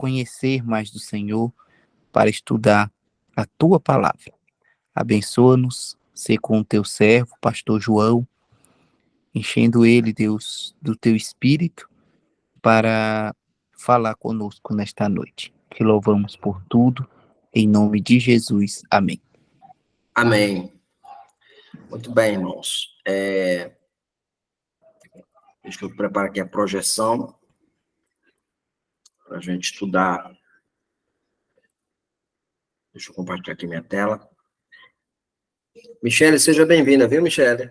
conhecer mais do Senhor, para estudar a tua palavra. Abençoa-nos, ser com o teu servo, pastor João, enchendo ele, Deus, do teu espírito, para falar conosco nesta noite. Te louvamos por tudo, em nome de Jesus. Amém. Amém. Muito bem, irmãos. Deixa eu preparar aqui a projeção para a gente estudar. Deixa eu compartilhar aqui minha tela. Michele, seja bem-vinda, viu, Michele?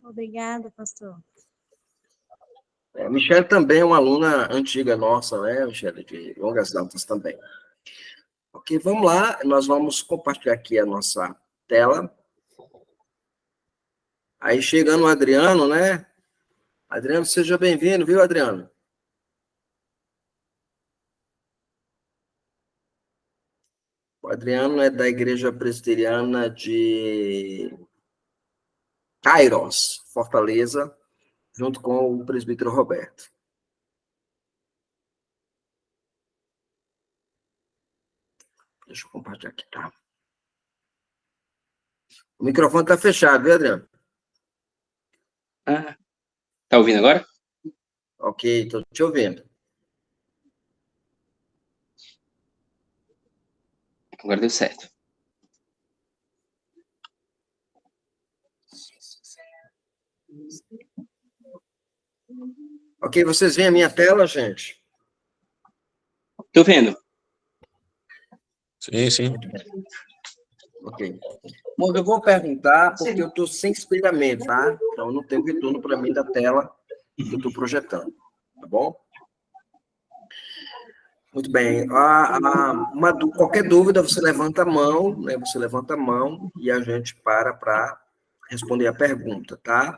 Obrigada, pastor. Michele também é uma aluna antiga nossa, né, Michele? De longas datas também. Ok, vamos lá. Nós vamos compartilhar aqui a nossa tela. Aí, chegando o Adriano, né? Adriano, seja bem-vindo, viu, Adriano? O Adriano é da Igreja Presbiteriana de Kairos, Fortaleza, junto com o presbítero Roberto. Deixa eu compartilhar aqui, tá? O microfone está fechado, viu, Adriano? Tá ouvindo agora? Ok, estou te ouvindo. Agora deu certo. Ok, vocês veem a minha tela, gente? Tô vendo. Sim, sim. Ok. Bom, eu vou perguntar porque eu estou sem espelhamento, tá? Então, não tem retorno para mim da tela que eu estou projetando, tá bom? Muito bem. Qualquer dúvida, você levanta a mão, né? Você levanta a mão e a gente para responder a pergunta, tá?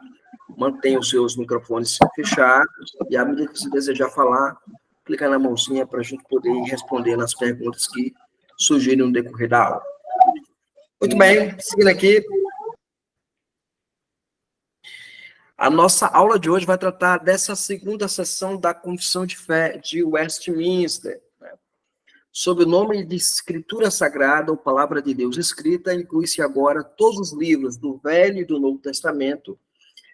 Mantenha os seus microfones fechados e, à medida que você desejar falar, clica na mãozinha para a gente poder ir respondendo as perguntas que surgirem no decorrer da aula. Muito bem, seguindo aqui. A nossa aula de hoje vai tratar dessa segunda sessão da Confissão de Fé de Westminster. Sob o nome de Escritura Sagrada, ou Palavra de Deus Escrita, inclui-se agora todos os livros do Velho e do Novo Testamento,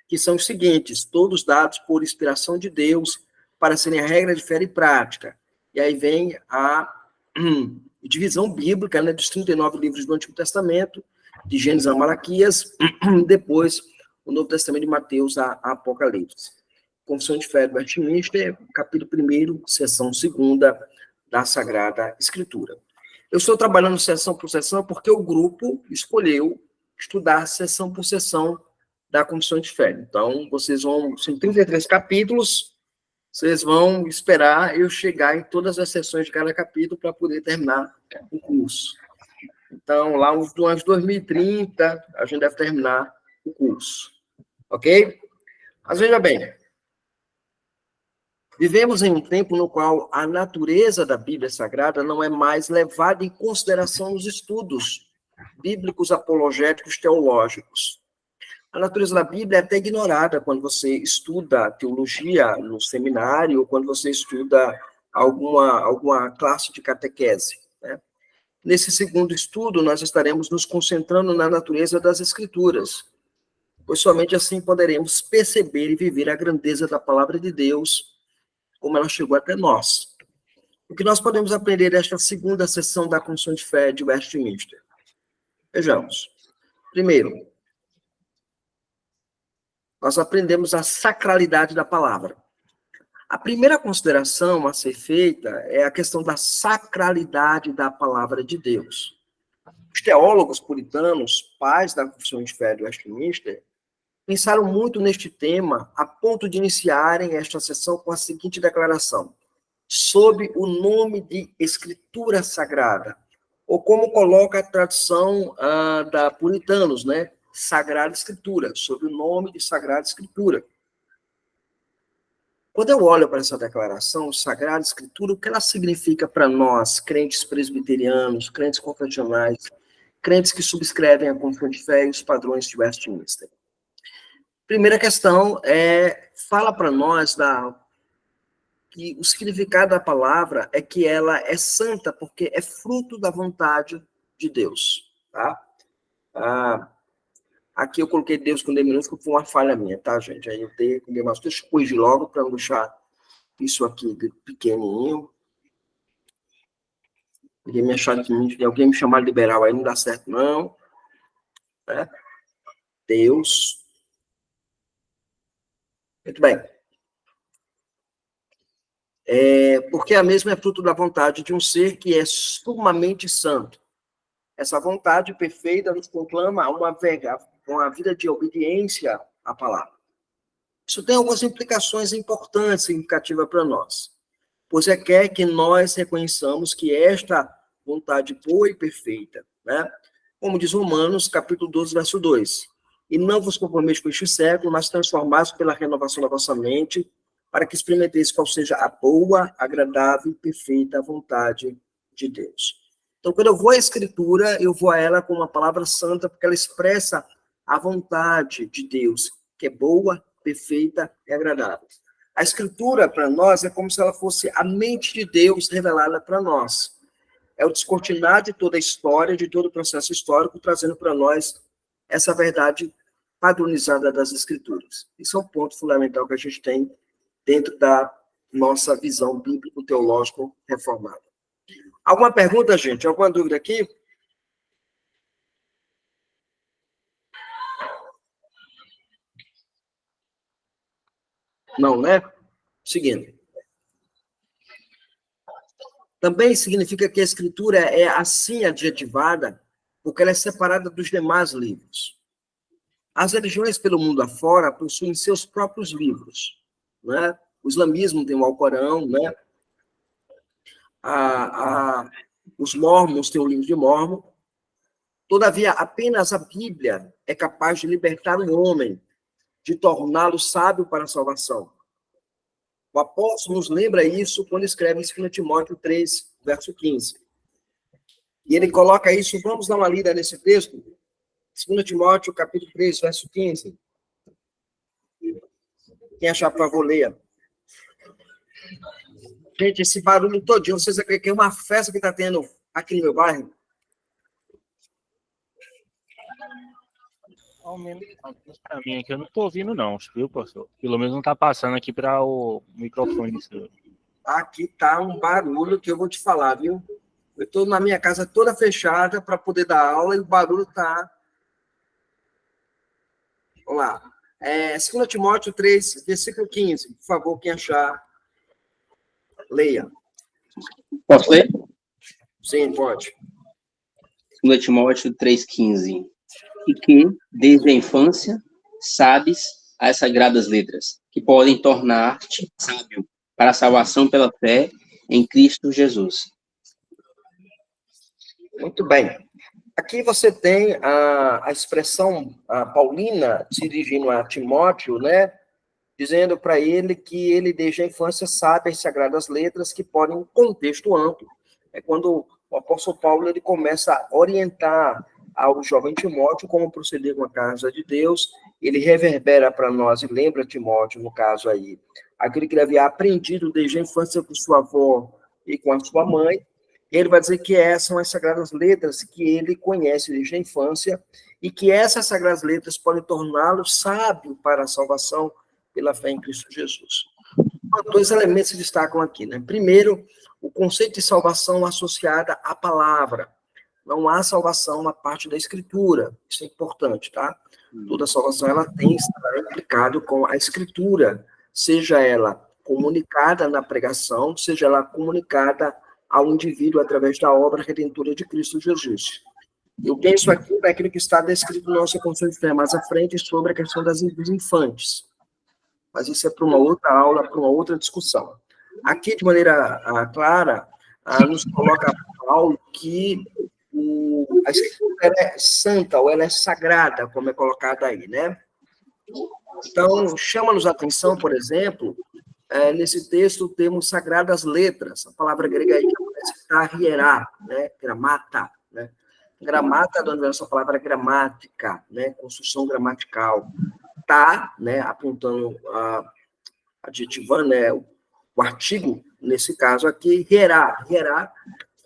que são os seguintes, todos dados por inspiração de Deus, para serem a regra de fé e prática. E aí vem a divisão bíblica, né, dos 39 livros do Antigo Testamento, de Gênesis a Malaquias, depois o Novo Testamento de Mateus a Apocalipse. Confissão de Fé do Westminster, capítulo 1º, seção 2ª da Sagrada Escritura. Eu estou trabalhando sessão por sessão porque o grupo escolheu estudar sessão por sessão da Confissão de Fé. Então, são 33 capítulos, vocês vão esperar eu chegar em todas as sessões de cada capítulo para poder terminar o curso. Então, lá uns 2030, a gente deve terminar o curso. Ok? Mas veja bem, vivemos em um tempo no qual a natureza da Bíblia Sagrada não é mais levada em consideração nos estudos bíblicos apologéticos teológicos. A natureza da Bíblia é até ignorada quando você estuda teologia no seminário ou quando você estuda alguma classe de catequese, né? Nesse segundo estudo, nós estaremos nos concentrando na natureza das Escrituras, pois somente assim poderemos perceber e viver a grandeza da palavra de Deus, como ela chegou até nós. O que nós podemos aprender desta segunda sessão da Confissão de Fé de Westminster? Vejamos. Primeiro, nós aprendemos a sacralidade da palavra. A primeira consideração a ser feita é a questão da sacralidade da palavra de Deus. Os teólogos puritanos, pais da Confissão de Fé de Westminster, pensaram muito neste tema a ponto de iniciarem esta sessão com a seguinte declaração: sob o nome de Escritura Sagrada, ou como coloca a tradução da Puritanos, né? Sagrada Escritura, sob o nome de Sagrada Escritura. Quando eu olho para essa declaração, Sagrada Escritura, o que ela significa para nós, crentes presbiterianos, crentes confessionais, crentes que subscrevem a Confissão de Fé e os padrões de Westminster? Primeira questão fala para nós que o significado da palavra é que ela é santa, porque é fruto da vontade de Deus, tá? Aqui eu coloquei Deus com D minúsculo, foi uma falha minha, tá, gente? Aí eu dei com D maiúsculo, deixa eu corrigir logo para não deixar isso aqui pequenininho. Alguém me chamar de liberal aí não dá certo, não. Né? Deus. Muito bem. Porque a mesma é fruto da vontade de um ser que é sumamente santo. Essa vontade perfeita nos conclama a uma vida de obediência à palavra. Isso tem algumas implicações importantes, significativas para nós. Pois quer que nós reconheçamos que esta vontade boa e perfeita, né? Como diz Romanos, capítulo 12, verso 2. E não vos conformeis com este século, mas transformados pela renovação da vossa mente, para que experimenteis qual seja a boa, agradável e perfeita vontade de Deus. Então, quando eu vou à Escritura, eu vou a ela com uma palavra santa, porque ela expressa a vontade de Deus, que é boa, perfeita e agradável. A Escritura, para nós, é como se ela fosse a mente de Deus revelada para nós. É o descortinar de toda a história, de todo o processo histórico, trazendo para nós essa verdade padronizada das Escrituras. Isso é um ponto fundamental que a gente tem dentro da nossa visão bíblico-teológica reformada. Alguma pergunta, gente? Alguma dúvida aqui? Não, né? Seguindo. Também significa que a Escritura é assim adjetivada, porque ela é separada dos demais livros. As religiões pelo mundo afora possuem seus próprios livros, né? O islamismo tem o Alcorão, né? Os mormons têm o livro de Mórmon. Todavia, apenas a Bíblia é capaz de libertar o homem, de torná-lo sábio para a salvação. O apóstolo nos lembra isso quando escreve em 2 Timóteo 3, verso 15. E ele coloca isso, vamos dar uma lida nesse texto, 2 Timóteo, capítulo 3, verso 15. Quem achar, por favor, leia. Gente, esse barulho todinho, vocês acreditam que é uma festa que está tendo aqui no meu bairro? Ao menos para mim aqui, eu não estou ouvindo não, viu, pastor? Pelo menos não está passando aqui para o microfone seu. Aqui tá um barulho que eu vou te falar, viu? Eu estou na minha casa toda fechada para poder dar aula e o barulho tá... Vamos lá. 2 Timóteo 3, versículo 15. Por favor, quem achar, leia. Posso ler? Sim, pode. 2 Timóteo 3,15. E que, desde a infância, sabes as sagradas letras, que podem tornar-te sábio para a salvação pela fé em Cristo Jesus. Muito bem. Aqui você tem a expressão paulina se dirigindo a Timóteo, né? Dizendo para ele que ele, desde a infância, sabe as sagradas letras que podem, em contexto amplo. É quando o apóstolo Paulo ele começa a orientar ao jovem Timóteo como proceder com a casa de Deus. Ele reverbera para nós e lembra Timóteo, no caso aí, aquele que ele havia aprendido desde a infância com sua avó e com a sua mãe. Ele vai dizer que essas são as sagradas letras que ele conhece desde a infância e que essas sagradas letras podem torná-lo sábio para a salvação pela fé em Cristo Jesus. Dois elementos se destacam aqui, né? Primeiro, o conceito de salvação associada à palavra. Não há salvação na parte da Escritura. Isso é importante, tá? Toda salvação, ela tem que estar implicado com a Escritura, seja ela comunicada na pregação, seja ela comunicada ao indivíduo através da obra redentora de Cristo Jesus. Eu penso aqui naquilo que está descrito na nossa Constituição de Fé mais à frente sobre a questão dos infantes. Mas isso é para uma outra aula, para uma outra discussão. Aqui, de maneira clara, nos coloca Paulo que a Escritura ela é santa, ou ela é sagrada, como é colocado aí, né? Então, chama-nos a atenção, por exemplo, nesse texto temos sagradas letras, a palavra grega aí que aparece hierá, né? Gramata, né? Gramata, de onde vem essa palavra gramática, né? Construção gramatical. Tá, né? Apontando, adjetivando, né? O artigo, nesse caso aqui, hierá. Hierá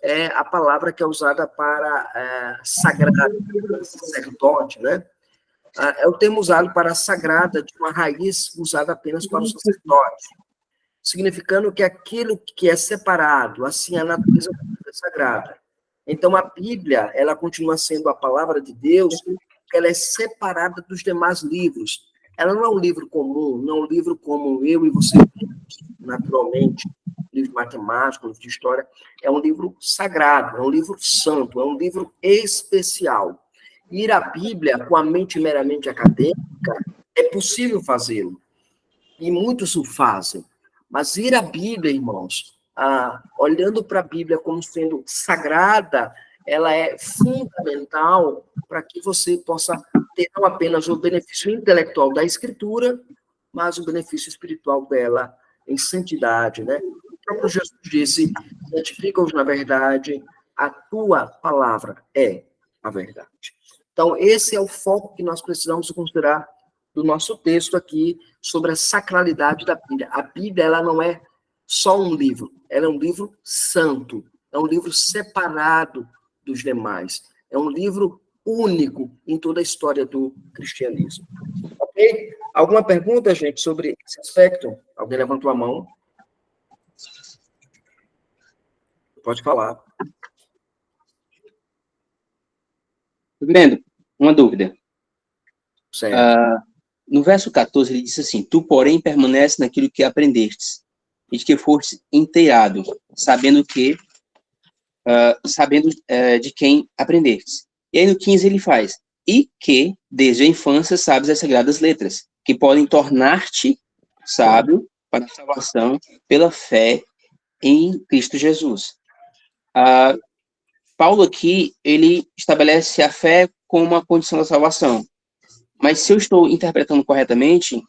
é a palavra que é usada para sagrado, sacerdote, né? É o termo usado para sagrada, de uma raiz usada apenas para o sacerdote, significando que aquilo que é separado, assim, a natureza é sagrada. Então, a Bíblia, ela continua sendo a palavra de Deus, porque ela é separada dos demais livros. Ela não é um livro comum, não é um livro como eu e você, naturalmente, livro matemático, livro de história. É um livro sagrado, é um livro santo, é um livro especial. Ir à Bíblia com a mente meramente acadêmica é possível fazê-lo, e muitos o fazem. Mas ir à Bíblia, irmãos, olhando para a Bíblia como sendo sagrada, ela é fundamental para que você possa ter não apenas o benefício intelectual da Escritura, mas o benefício espiritual dela em santidade, né? O próprio Jesus disse: santifica-os na verdade, a tua palavra é a verdade. Então, esse é o foco que nós precisamos considerar do nosso texto aqui sobre a sacralidade da Bíblia. A Bíblia, ela não é só um livro, ela é um livro santo, é um livro separado dos demais, é um livro único em toda a história do cristianismo. Ok? Alguma pergunta, gente, sobre esse aspecto? Alguém levantou a mão? Pode falar. Reverendo, uma dúvida. Certo. No verso 14, ele diz assim: tu, porém, permanece naquilo que aprendestes, e de que foste inteirado, sabendo de quem aprendestes. E aí no 15 ele faz: e que, desde a infância, sabes as sagradas letras, que podem tornar-te sábio para a salvação pela fé em Cristo Jesus. Paulo aqui, ele estabelece a fé como uma condição da salvação. Mas se eu estou interpretando corretamente,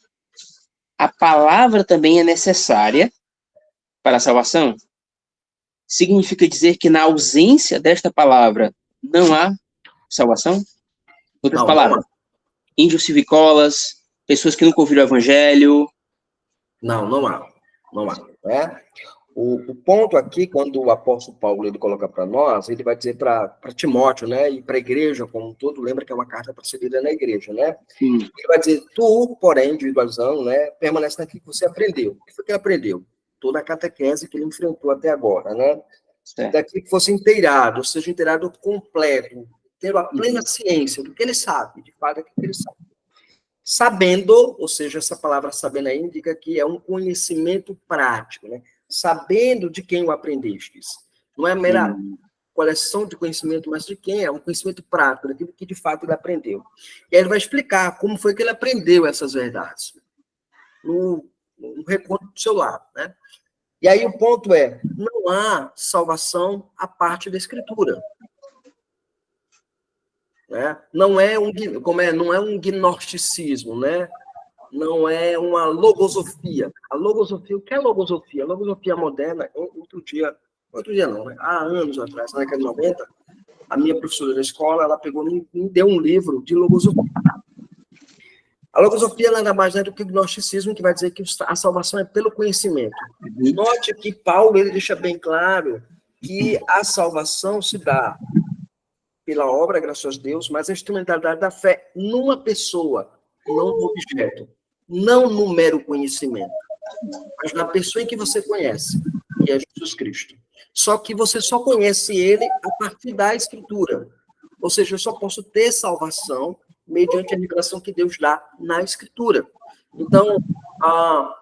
a palavra também é necessária para a salvação? Significa dizer que na ausência desta palavra não há salvação? Em outras palavras, índios civicolas, pessoas que nunca ouviram o evangelho. Não há. O ponto aqui, quando o apóstolo Paulo ele coloca para nós, ele vai dizer para Timóteo, né, e para a igreja como um todo, lembra que é uma carta para ser lida na igreja, né? Sim. Ele vai dizer: tu, porém, individualizando, né, permanece naquilo que você aprendeu. O que foi que ele aprendeu? Toda a catequese que ele enfrentou até agora, né? Certo. Daquilo que fosse inteirado, ou seja, inteirado completo, tendo a plena ciência do que ele sabe, de fato, é que ele sabe. Sabendo, ou seja, essa palavra sabendo aí indica que é um conhecimento prático, né? Sabendo de quem o aprendestes. Não é mera coleção de conhecimento, mas de quem é um conhecimento prático, daquilo que de fato ele aprendeu. E aí ele vai explicar como foi que ele aprendeu essas verdades. No reconto do seu lado, né? E aí o ponto é: não há salvação à parte da Escritura. Né? Não é um gnosticismo, né? Não é uma logosofia. A logosofia, o que é logosofia? A logosofia moderna, outro dia não, né? Há anos atrás, na década de 90, a minha professora da escola, ela pegou e me deu um livro de logosofia. A logosofia nada mais é do que o gnosticismo, que vai dizer que a salvação é pelo conhecimento. Note que Paulo ele deixa bem claro que a salvação se dá pela obra, graças a Deus, mas a instrumentalidade da fé numa pessoa, não no objeto, não no mero conhecimento, mas na pessoa em que você conhece, que é Jesus Cristo. Só que você só conhece ele a partir da Escritura. Ou seja, eu só posso ter salvação mediante a revelação que Deus dá na Escritura. Então,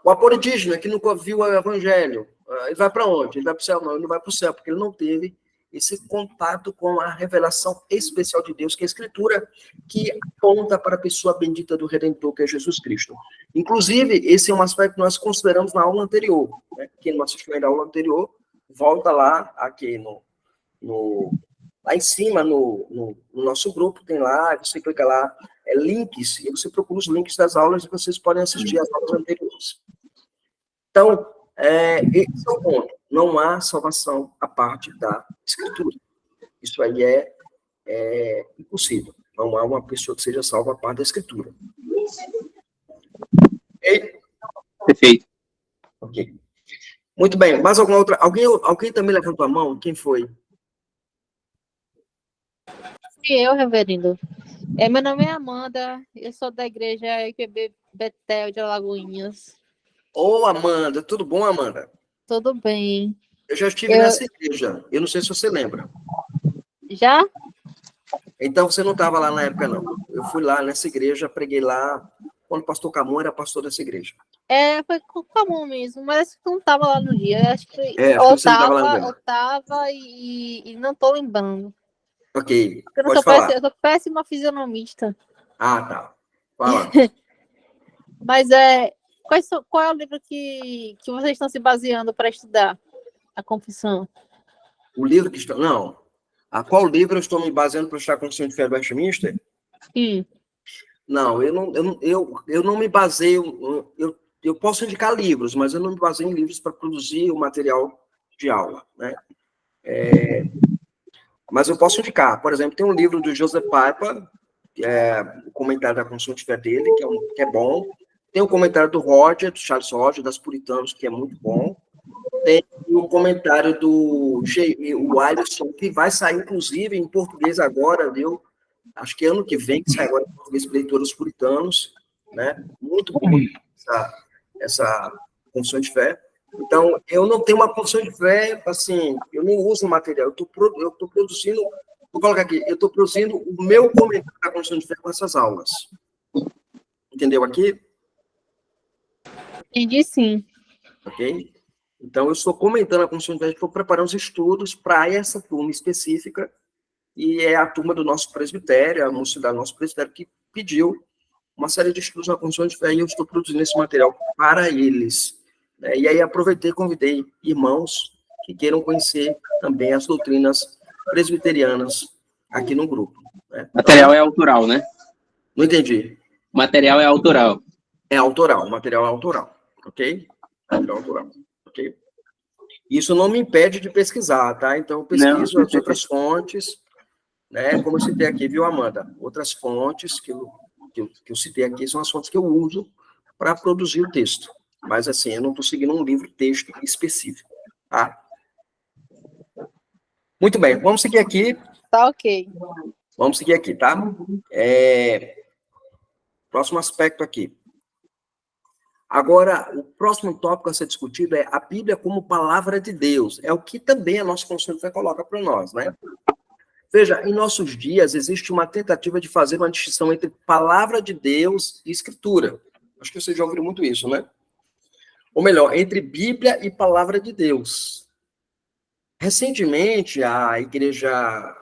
o aborígene que nunca viu o Evangelho, ele vai para onde? Ele vai para o céu? Não, ele não vai para o céu, porque ele não teve esse contato com a revelação especial de Deus, que é a Escritura, que aponta para a pessoa bendita do Redentor, que é Jesus Cristo. Inclusive, esse é um aspecto que nós consideramos na aula anterior. Né? Quem não assistiu ainda à aula anterior, volta lá, aqui lá em cima, no nosso grupo, tem lá, você clica lá, links, e você procura os links das aulas e vocês podem assistir às aulas anteriores. Então, esse é o ponto. Não há salvação à parte da Escritura. Isso aí é impossível. Não há uma pessoa que seja salva à parte da Escritura. Ok? Perfeito. Ok. Muito bem, mais alguma outra? Alguém também levantou a mão? Quem foi? E eu, reverendo. Meu nome é Amanda, eu sou da igreja IPB Betel de Alagoinhas. Ô, Amanda, tudo bom, Amanda? Tudo bem. Eu já estive nessa igreja, eu não sei se você lembra. Já? Então, você não estava lá na época, não. Eu fui lá nessa igreja, preguei lá, quando o pastor Camon era pastor dessa igreja. Foi comum mesmo, mas acho que não estava lá no dia. Acho que Acho que você não estava lá no dia. eu tava e não tô lembrando. Ok, Eu pode falar. Eu sou péssima fisionomista. Ah, tá. Fala. Mas qual é o livro que vocês estão se baseando para estudar a confissão? O livro que está... Não. A qual livro eu estou me baseando para estudar a Confissão de Fé do Westminster? Sim. Não, eu não me baseio... Eu posso indicar livros, mas eu não me baseio em livros para produzir o material de aula, né? Mas eu posso indicar. Por exemplo, tem um livro do Joseph Piper, que é o comentário da Confissão de Fé dele, que é bom. Tem o comentário do Charles Roger, das Puritanos, que é muito bom. Tem o comentário do Wilson, que vai sair, inclusive, em português agora, viu? Acho que ano que vem, que sai agora em português para leitores puritanos, né? Muito bom essa confissão de fé. Então, eu não tenho uma confissão de fé, assim, eu não uso material, eu estou produzindo, vou colocar aqui, eu estou produzindo o meu comentário da confissão de fé com essas aulas. Entendeu aqui? Entendi, sim. Ok? Então, eu estou comentando a confissão de fé, estou preparando os estudos para essa turma específica, e é a turma do nosso presbitério, a mocidade do nosso presbitério, que pediu uma série de estudos na confissão de fé, e eu estou produzindo esse material para eles. E aí aproveitei e convidei irmãos que queiram conhecer também as doutrinas presbiterianas aqui no grupo. Né? Material é autoral, né? Não entendi. Material é autoral. É autoral, material é autoral, ok? Material autoral, ok? Isso não me impede de pesquisar, tá? Então, eu pesquiso as outras fontes, né? Como eu citei aqui, viu, Amanda? Outras fontes que eu citei aqui são as fontes que eu uso para produzir o texto. Mas, assim, eu não estou seguindo um livro-texto específico, tá? Muito bem, vamos seguir aqui. Tá ok. Vamos seguir aqui, tá? Próximo aspecto aqui. Agora, o próximo tópico a ser discutido é a Bíblia como palavra de Deus. É o que também a nossa Confissão de Fé coloca para nós, né? Veja, em nossos dias existe uma tentativa de fazer uma distinção entre palavra de Deus e Escritura. Acho que vocês já ouviram muito isso, né? Ou melhor, entre Bíblia e palavra de Deus. Recentemente, a igreja,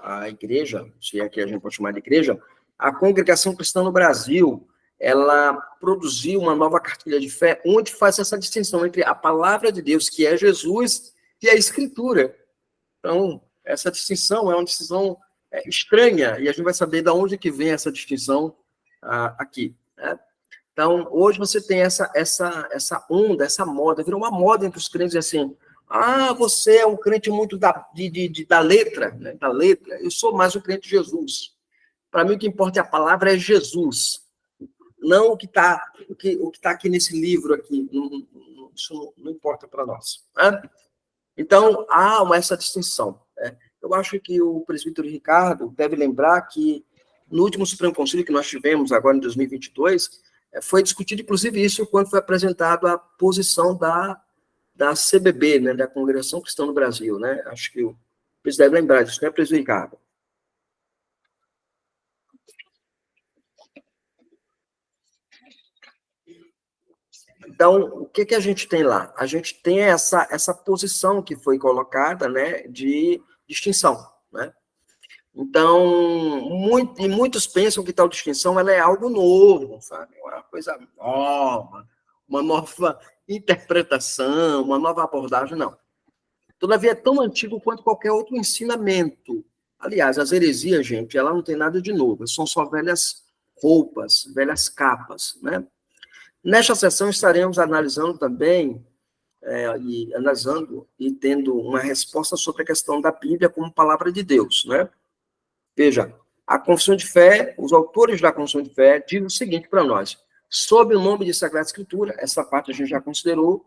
se é que a gente pode chamar de igreja, a Congregação Cristã no Brasil, ela produziu uma nova cartilha de fé, onde faz essa distinção entre a palavra de Deus, que é Jesus, e a Escritura. Então, essa distinção é uma distinção estranha, e a gente vai saber de onde que vem essa distinção aqui, né? Então, hoje você tem essa onda, essa moda, virou uma moda entre os crentes, assim, você é um crente muito da letra, né? Da letra, eu sou mais um crente de Jesus. Para mim, o que importa é a palavra, é Jesus, não o que está aqui nesse livro aqui, isso não importa para nós, né? Então, há essa distinção, né? Eu acho que o presbítero Ricardo deve lembrar que no último Supremo Concílio que nós tivemos agora em 2022, foi discutido, inclusive, isso quando foi apresentado a posição da CBB, né, da Congregação Cristã no Brasil, né? Acho que o presidente deve lembrar disso, né, presidente Ricardo? Então, o que a gente tem lá? A gente tem essa posição que foi colocada, né, de distinção, né? Então, muitos pensam que tal distinção ela é algo novo, sabe? Uma coisa nova, uma nova interpretação, uma nova abordagem, não. Todavia, é tão antigo quanto qualquer outro ensinamento. Aliás, as heresias, gente, ela não tem nada de novo, são só velhas roupas, velhas capas, né? Nesta sessão estaremos analisando também, e tendo uma resposta sobre a questão da Bíblia como palavra de Deus, né? Veja, a Confissão de Fé, os autores da Confissão de Fé dizem o seguinte para nós: sob o nome de Sagrada Escritura, essa parte a gente já considerou,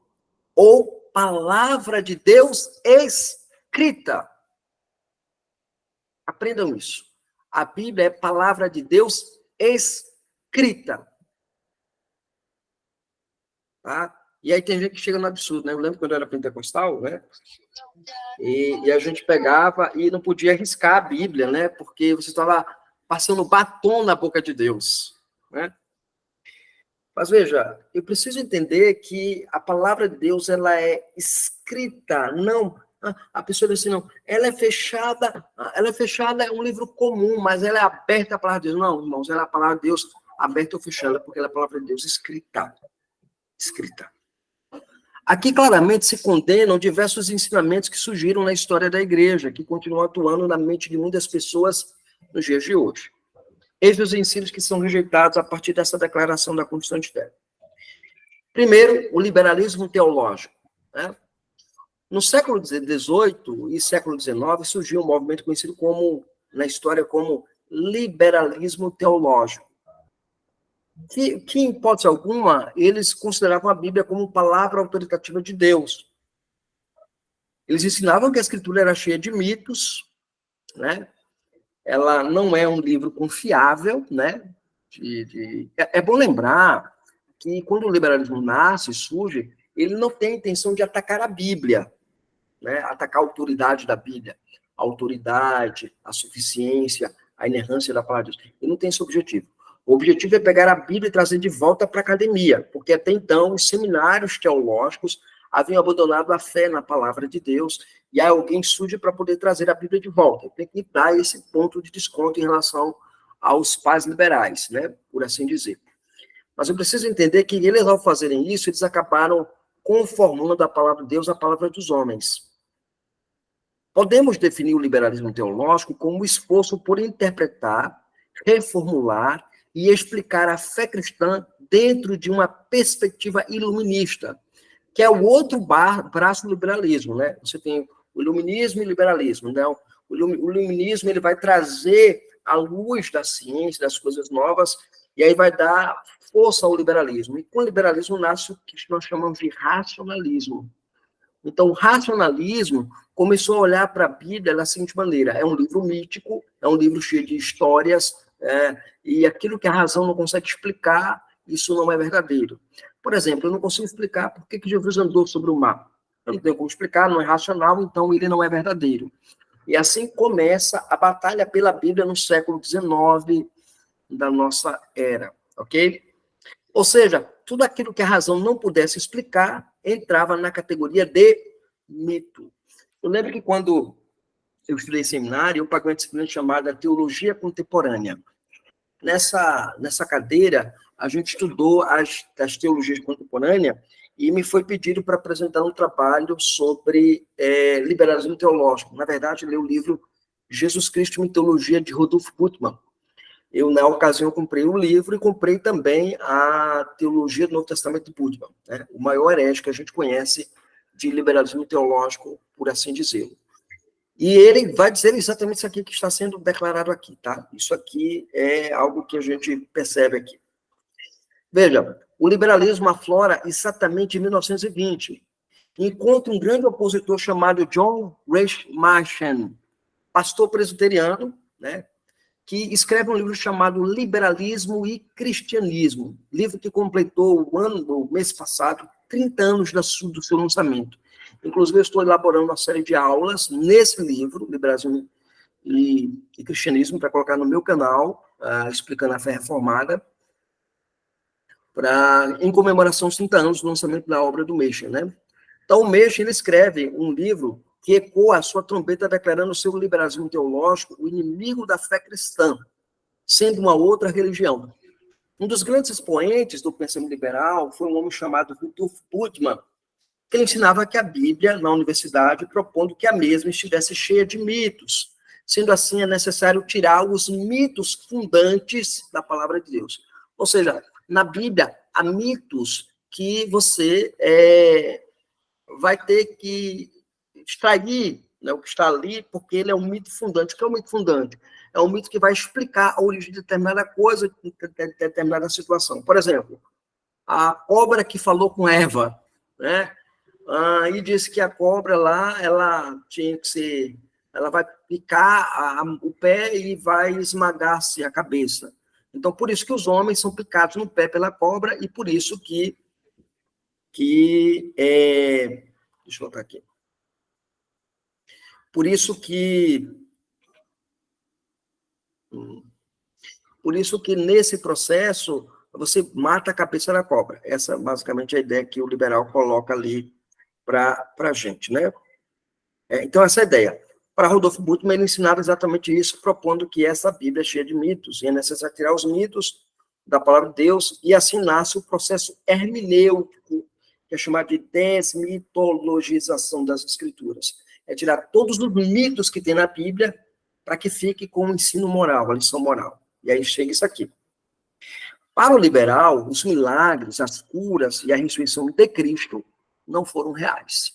ou palavra de Deus escrita. Aprendam isso. A Bíblia é palavra de Deus escrita. Tá? E aí tem gente que chega no absurdo, né? Eu lembro quando eu era pentecostal, né? E a gente pegava e não podia arriscar a Bíblia, né? Porque você estava passando batom na boca de Deus, né? Mas veja, eu preciso entender que a palavra de Deus, ela é escrita, não... A pessoa diz assim, não, ela é fechada, é um livro comum, mas ela é aberta à palavra de Deus. Não, irmãos, ela é a palavra de Deus aberta ou fechada, porque ela é a palavra de Deus escrita. Escrita. Aqui claramente se condenam diversos ensinamentos que surgiram na história da igreja, que continuam atuando na mente de muitas pessoas nos dias de hoje. Eis os ensinos que são rejeitados a partir dessa declaração da Confissão de Fé. Primeiro, o liberalismo teológico, né? No século XVIII e século XIX surgiu um movimento conhecido na história como liberalismo teológico. Que, em hipótese alguma, eles consideravam a Bíblia como palavra autoritativa de Deus. Eles ensinavam que a Escritura era cheia de mitos, né? Ela não é um livro confiável, né? É bom lembrar que quando o liberalismo nasce, surge, ele não tem a intenção de atacar a Bíblia, né? Atacar a autoridade da Bíblia, a autoridade, a suficiência, a inerrância da palavra de Deus. Ele não tem esse objetivo. O objetivo é pegar a Bíblia e trazer de volta para a academia, porque até então os seminários teológicos haviam abandonado a fé na palavra de Deus, e aí alguém surge para poder trazer a Bíblia de volta. Tem que dar esse ponto de desconto em relação aos pais liberais, né, por assim dizer. Mas eu preciso entender que eles, ao fazerem isso, eles acabaram conformando a palavra de Deus à palavra dos homens. Podemos definir o liberalismo teológico como o esforço por interpretar, reformular e explicar a fé cristã dentro de uma perspectiva iluminista, que é o outro braço do liberalismo, né? Você tem o iluminismo e o liberalismo, né? O iluminismo, ele vai trazer a luz da ciência, das coisas novas, e aí vai dar força ao liberalismo. E com o liberalismo nasce o que nós chamamos de racionalismo. Então, o racionalismo começou a olhar para a Bíblia da seguinte maneira: é um livro mítico, é um livro cheio de histórias, e aquilo que a razão não consegue explicar, isso não é verdadeiro. Por exemplo, eu não consigo explicar por que Jesus andou sobre o mar. Eu não tenho como explicar, não é racional, então ele não é verdadeiro. E assim começa a batalha pela Bíblia no século XIX da nossa era, ok? Ou seja, tudo aquilo que a razão não pudesse explicar entrava na categoria de mito. Eu lembro que quando eu estudei seminário, eu paguei uma disciplina chamada Teologia Contemporânea. Nessa cadeira, a gente estudou as teologias contemporâneas e me foi pedido para apresentar um trabalho sobre liberalismo teológico. Na verdade, eu li o livro Jesus Cristo, uma Teologia, de Rudolf Bultmann. Eu, na ocasião, comprei o livro e comprei também a Teologia do Novo Testamento de Bultmann, né? O maior herege que a gente conhece de liberalismo teológico, por assim dizer. E ele vai dizer exatamente isso aqui que está sendo declarado aqui, tá? Isso aqui é algo que a gente percebe aqui. Veja, o liberalismo aflora exatamente em 1920. Encontra um grande opositor chamado John Reich Machen, pastor presbiteriano, né? Que escreve um livro chamado Liberalismo e Cristianismo, livro que completou o mês passado, 30 anos do seu lançamento. Inclusive, eu estou elaborando uma série de aulas nesse livro, Liberalismo e Cristianismo, para colocar no meu canal, explicando a fé reformada, em comemoração aos 30 anos do lançamento da obra do Machen, né? Então, o Machen, ele escreve um livro que ecoa a sua trombeta declarando o seu liberalismo teológico o inimigo da fé cristã, sendo uma outra religião. Um dos grandes expoentes do pensamento liberal foi um homem chamado Rudolf Bultmann, que ele ensinava que a Bíblia, na universidade, propondo que a mesma estivesse cheia de mitos. Sendo assim, é necessário tirar os mitos fundantes da palavra de Deus. Ou seja, na Bíblia, há mitos que você vai ter que extrair, né, o que está ali, porque ele é um mito fundante. O que é um mito fundante? É um mito que vai explicar a origem de determinada coisa, de determinada situação. Por exemplo, a cobra que falou com Eva, né? e disse que a cobra lá, ela tinha que ser, ela vai picar o pé e vai esmagar-se a cabeça. Então, por isso que os homens são picados no pé pela cobra e por isso deixa eu botar aqui. Por isso que nesse processo você mata a cabeça da cobra. Essa basicamente é a ideia que o liberal coloca ali para a gente, né? Então, essa é a ideia. Para Rodolfo Bultmann, ele ensinava exatamente isso, propondo que essa Bíblia é cheia de mitos, e é necessário tirar os mitos da palavra de Deus, e assim nasce o processo hermenêutico, que é chamado de desmitologização das Escrituras. É tirar todos os mitos que tem na Bíblia para que fique com o ensino moral, a lição moral. E aí chega isso aqui. Para o liberal, os milagres, as curas e a ressurreição de Cristo não foram reais.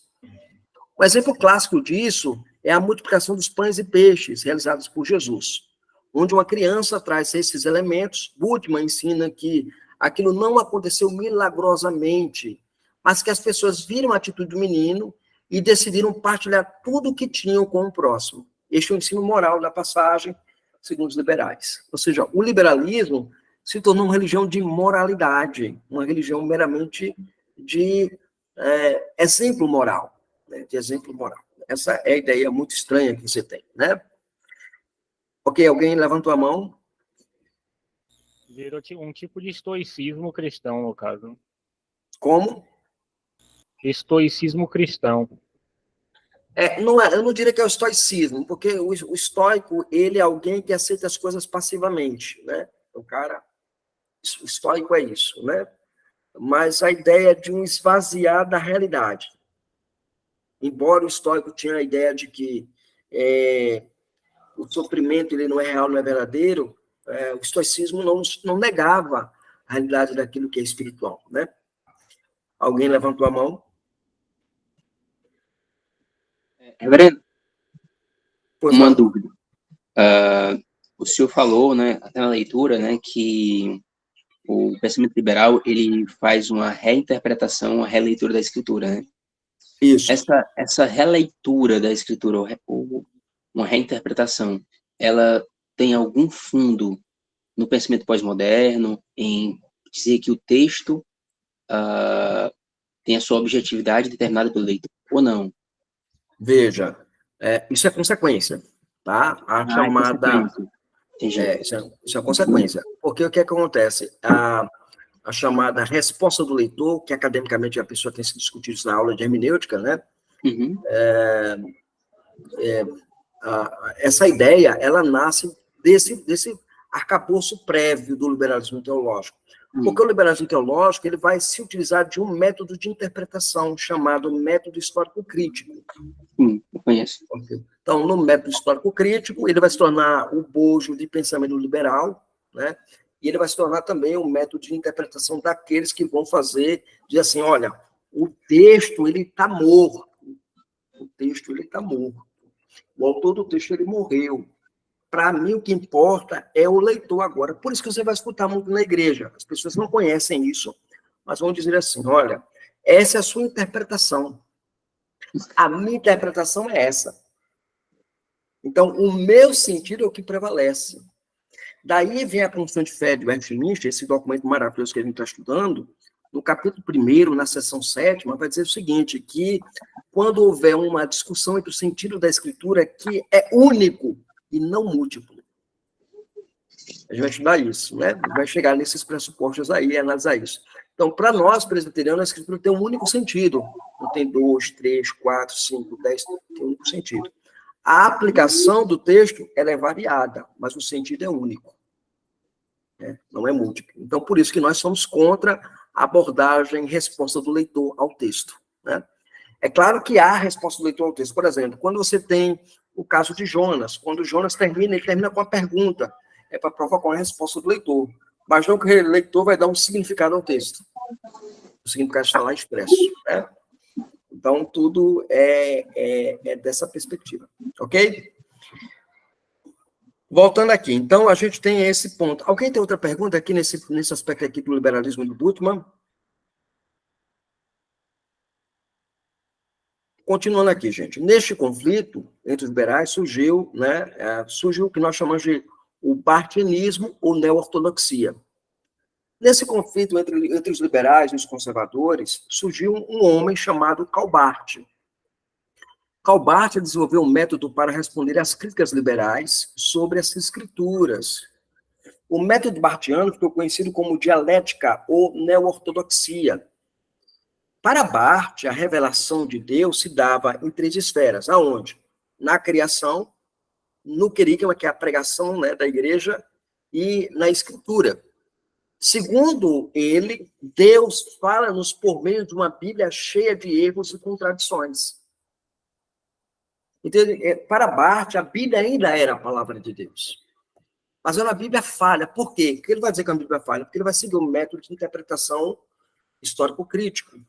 Um exemplo clássico disso é a multiplicação dos pães e peixes realizados por Jesus, onde uma criança traz esses elementos. Bultmann ensina que aquilo não aconteceu milagrosamente, mas que as pessoas viram a atitude do menino e decidiram partilhar tudo o que tinham com o próximo. Este é o ensino moral da passagem, segundo os liberais. Ou seja, o liberalismo se tornou uma religião de moralidade, uma religião meramente de exemplo moral, né? De exemplo moral. Essa é a ideia muito estranha que você tem, né? Ok, alguém levantou a mão? Virou um tipo de estoicismo cristão, no caso. Como? Estoicismo cristão. Eu não diria que é o estoicismo, porque o estoico, ele é alguém que aceita as coisas passivamente, né? O estoico é isso, né? Mas a ideia de um esvaziar da realidade. Embora o estoico tinha a ideia de que o sofrimento ele não é real, não é verdadeiro, o estoicismo não negava a realidade daquilo que é espiritual, né? Alguém levantou a mão? Reverendo, Pois uma não. dúvida. O senhor falou, né, até na leitura, né, que o pensamento liberal ele faz uma reinterpretação, uma releitura da escritura, né? Isso. Essa releitura da escritura, ou uma reinterpretação, ela tem algum fundo no pensamento pós-moderno, em dizer que o texto tem a sua objetividade determinada pelo leitor, ou não? Veja, isso é consequência, tá? A chamada... Isso é consequência. Porque o que acontece? A chamada resposta do leitor, que academicamente a pessoa tem se discutido isso na aula de hermenêutica, né? Uhum. Essa ideia, ela nasce desse arcabouço prévio do liberalismo teológico. Porque o liberalismo teológico ele vai se utilizar de um método de interpretação chamado método histórico-crítico. Eu conheço. Então, no método histórico-crítico, ele vai se tornar o bojo de pensamento liberal, né? E ele vai se tornar também um método de interpretação daqueles que vão dizer assim, olha, o texto, ele está morto. O texto, ele está morto. O autor do texto, ele morreu. Para mim, o que importa é o leitor agora. Por isso que você vai escutar muito na igreja. As pessoas não conhecem isso, mas vão dizer assim, olha, essa é a sua interpretação. A minha interpretação é essa. Então, o meu sentido é o que prevalece. Daí vem a Confissão de Fé de Westminster, esse documento maravilhoso que a gente está estudando, no capítulo 1º, na seção 7ª, vai dizer o seguinte, que quando houver uma discussão entre o sentido da Escritura, que é único e não múltiplo. A gente vai estudar isso, né? Vai chegar nesses pressupostos aí e analisar isso. Então, para nós, presbiterianos, a Escritura tem um único sentido. Não tem 2, 3, 4, 5, 10, tem um único sentido. A aplicação do texto ela é variada, mas o sentido é único. Não é múltiplo. Então, por isso que nós somos contra a abordagem resposta do leitor ao texto. Né? É claro que há resposta do leitor ao texto. Por exemplo, quando você tem o caso de Jonas, quando Jonas termina, ele termina com uma pergunta. É para provocar uma resposta do leitor. Mas não que o leitor vai dar um significado ao texto. O significado está lá expresso. Né? Então, tudo é dessa perspectiva. Ok? Voltando aqui. Então, a gente tem esse ponto. Alguém tem outra pergunta aqui nesse aspecto aqui do liberalismo do Bultmann? Continuando aqui, gente. Neste conflito entre os liberais surgiu o que nós chamamos de o bartianismo ou neo-ortodoxia. Nesse conflito entre os liberais e os conservadores, surgiu um homem chamado Karl Barth. Karl Barth desenvolveu um método para responder às críticas liberais sobre as escrituras. O método barthiano ficou conhecido como dialética ou neo-ortodoxia. Para Barth, a revelação de Deus se dava em 3 esferas. Aonde? Na criação, no querigma, que é a pregação, né, da igreja, e na escritura. Segundo ele, Deus fala-nos por meio de uma Bíblia cheia de erros e contradições. Então, para Barth, a Bíblia ainda era a palavra de Deus. Mas a Bíblia falha. Por quê? Por que ele vai dizer que a Bíblia falha? Porque ele vai seguir um método de interpretação histórico-crítico.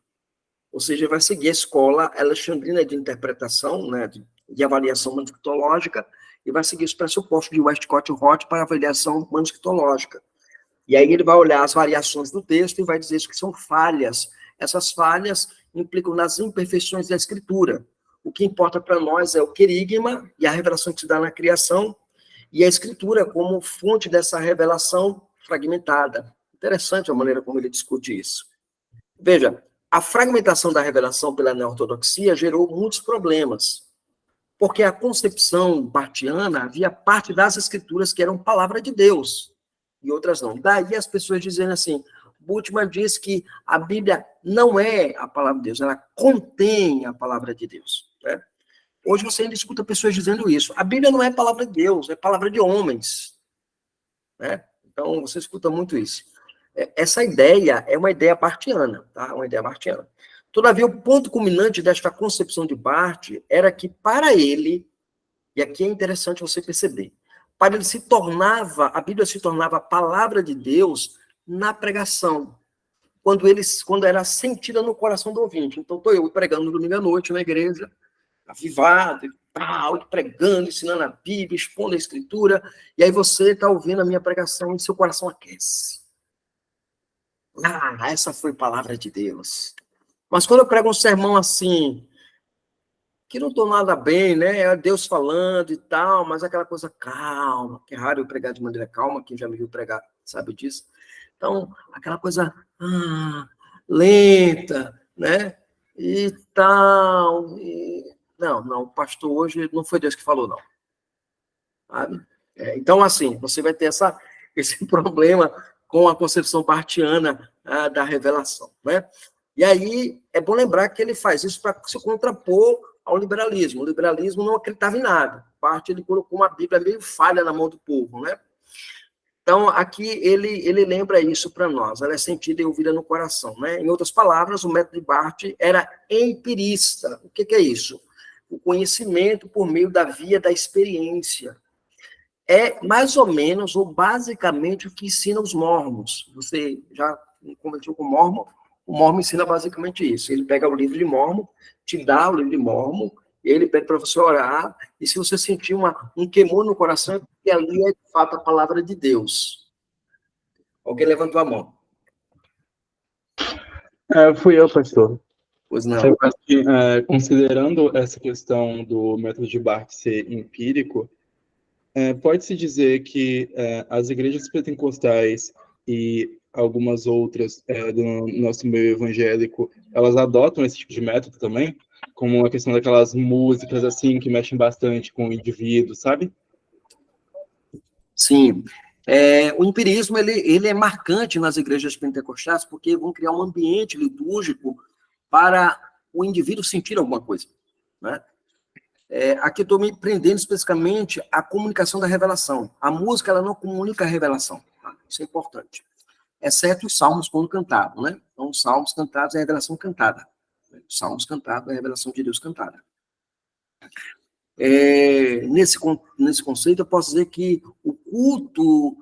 Ou seja, ele vai seguir a escola alexandrina de interpretação, né, de avaliação manuscritológica, e vai seguir os pressupostos de Westcott e Roth para avaliação manuscritológica. E aí ele vai olhar as variações do texto e vai dizer que são falhas. Essas falhas implicam nas imperfeições da escritura. O que importa para nós é o querigma e a revelação que se dá na criação, e a escritura como fonte dessa revelação fragmentada. Interessante a maneira como ele discute isso. Veja, a fragmentação da revelação pela neo-ortodoxia gerou muitos problemas, porque a concepção barthiana havia parte das escrituras que eram palavra de Deus, e outras não. Daí as pessoas dizendo assim, Bultmann diz que a Bíblia não é a palavra de Deus, ela contém a palavra de Deus. Né? Hoje você ainda escuta pessoas dizendo isso. A Bíblia não é palavra de Deus, é palavra de homens. Né? Então, você escuta muito isso. Essa ideia é uma ideia barthiana, tá? Uma ideia barthiana. Todavia, o ponto culminante desta concepção de Barth era que, para ele, e aqui é interessante você perceber, para ele a Bíblia se tornava a palavra de Deus na pregação, quando era sentida no coração do ouvinte. Então, estou eu pregando no domingo à noite na igreja, avivado e tal, pregando, ensinando a Bíblia, expondo a Escritura, e aí você está ouvindo a minha pregação e seu coração aquece. Essa foi a palavra de Deus. Mas quando eu prego um sermão assim, que não estou nada bem, né? É Deus falando e tal, mas aquela coisa calma, que é raro eu pregar de maneira calma, quem já me viu pregar sabe disso. Então, aquela coisa lenta, né? E tal. Não, o pastor hoje não foi Deus que falou, não. Sabe? Então, assim, você vai ter esse problema com a concepção barthiana da revelação, né? E aí, é bom lembrar que ele faz isso para se contrapor ao liberalismo. O liberalismo não acreditava em nada. Barth, ele colocou uma Bíblia meio falha na mão do povo, né? Então, aqui ele lembra isso para nós. Ela é sentida e ouvida no coração, né? Em outras palavras, o método de Barth era empirista. O que é isso? O conhecimento por meio da via da experiência. É mais ou menos, ou basicamente, o que ensina os mormons. Você já conversou com o mormon? O mormon ensina basicamente isso. Ele pega o livro de Mormon, te dá o livro de Mormon, e ele pede para você orar, e se você sentir um queimor no coração, é porque ali é, de fato, a palavra de Deus. Alguém levantou a mão. Fui eu, pastor. Pois não. Eu acho que, considerando essa questão do método de Barth ser empírico, pode-se dizer que as igrejas pentecostais e algumas outras do nosso meio evangélico, elas adotam esse tipo de método também, como a questão daquelas músicas assim que mexem bastante com o indivíduo, sabe? Sim. O empirismo ele é marcante nas igrejas pentecostais porque vão criar um ambiente litúrgico para o indivíduo sentir alguma coisa, né? Aqui estou me prendendo especificamente à comunicação da revelação. A música ela não comunica a revelação, tá? Isso é importante. Exceto os salmos quando cantados, né? Então, os salmos cantados é a revelação cantada. Os salmos cantados é a revelação de Deus cantada. Nesse conceito, eu posso dizer que o culto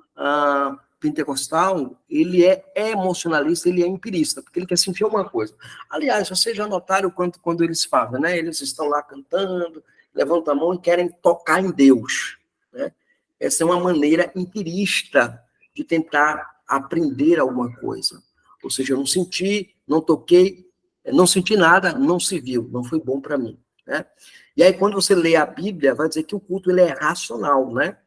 pentecostal, ele é emocionalista, ele é empirista, porque ele quer sentir alguma coisa. Aliás, vocês já notaram quando eles falam, né? Eles estão lá cantando, levantam a mão e querem tocar em Deus, né? Essa é uma maneira empirista de tentar aprender alguma coisa. Ou seja, eu não senti, não toquei, não senti nada, não se viu, não foi bom para mim. né? E aí, quando você lê a Bíblia, vai dizer que o culto ele é racional, né?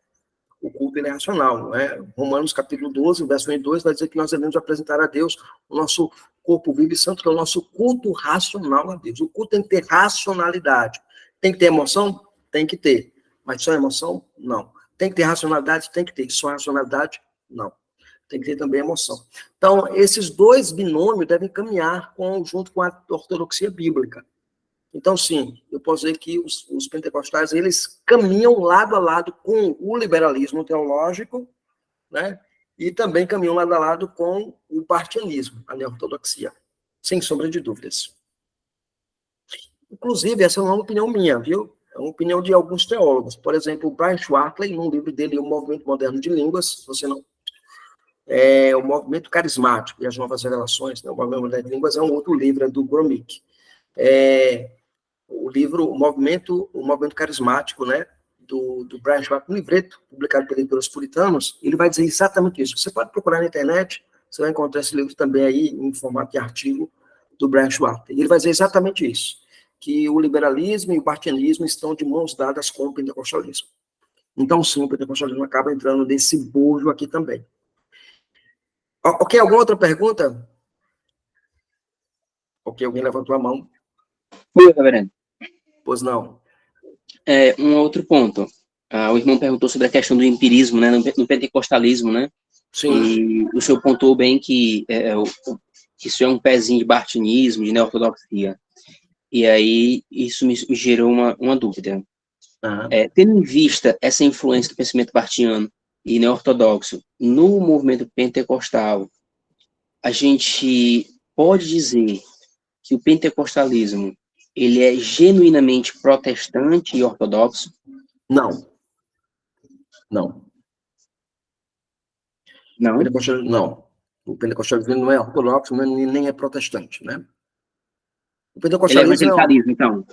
O culto ele é racional, né? Romanos capítulo 12, verso 22, vai dizer que nós devemos apresentar a Deus o nosso corpo vivo e santo, que é o nosso culto racional a Deus. O culto tem que ter racionalidade. Tem que ter emoção? Tem que ter. Mas só emoção? Não. Tem que ter racionalidade? Tem que ter. Só racionalidade? Não. Tem que ter também emoção. Então, esses dois binômios devem caminhar junto com a ortodoxia bíblica. Então, sim, eu posso dizer que os pentecostais, eles caminham lado a lado com o liberalismo teológico, né? E também caminham lado a lado com o partianismo, a neortodoxia, sem sombra de dúvidas. Inclusive, essa não é uma opinião minha, viu? É uma opinião de alguns teólogos. Por exemplo, o Brian Schwartley, num livro dele, O Movimento Moderno de Línguas, se você não... É o Movimento Carismático e as Novas Revelações, né? O Movimento Moderno de Línguas é um outro livro, é do Gromick. O livro, o movimento carismático, né, do Brian Schwartz, um livreto publicado por Editores Puritanos, ele vai dizer exatamente isso. Você pode procurar na internet, você vai encontrar esse livro também aí, em formato de artigo, do Brian Schwartz. E ele vai dizer exatamente isso, que o liberalismo e o partianismo estão de mãos dadas com o pentecostalismo. Então, sim, o pentecostalismo acaba entrando nesse bojo aqui também. Ok, alguma outra pergunta? Ok, alguém levantou a mão. Oi, reverendo. Pois não. Um outro ponto. O irmão perguntou sobre a questão do empirismo, né, no pentecostalismo, né? Sim. E o senhor pontuou bem que isso é um pezinho de bartinismo, de neortodoxia. E aí isso me gerou uma dúvida. Tendo em vista essa influência do pensamento bartiano e neortodoxo no movimento pentecostal, a gente pode dizer que o pentecostalismo ele é genuinamente protestante e ortodoxo? Não. Não. Não? Não. O pentecostalismo não é ortodoxo, nem é protestante, né? O pentecostalismo ele é evangelicalismo, então?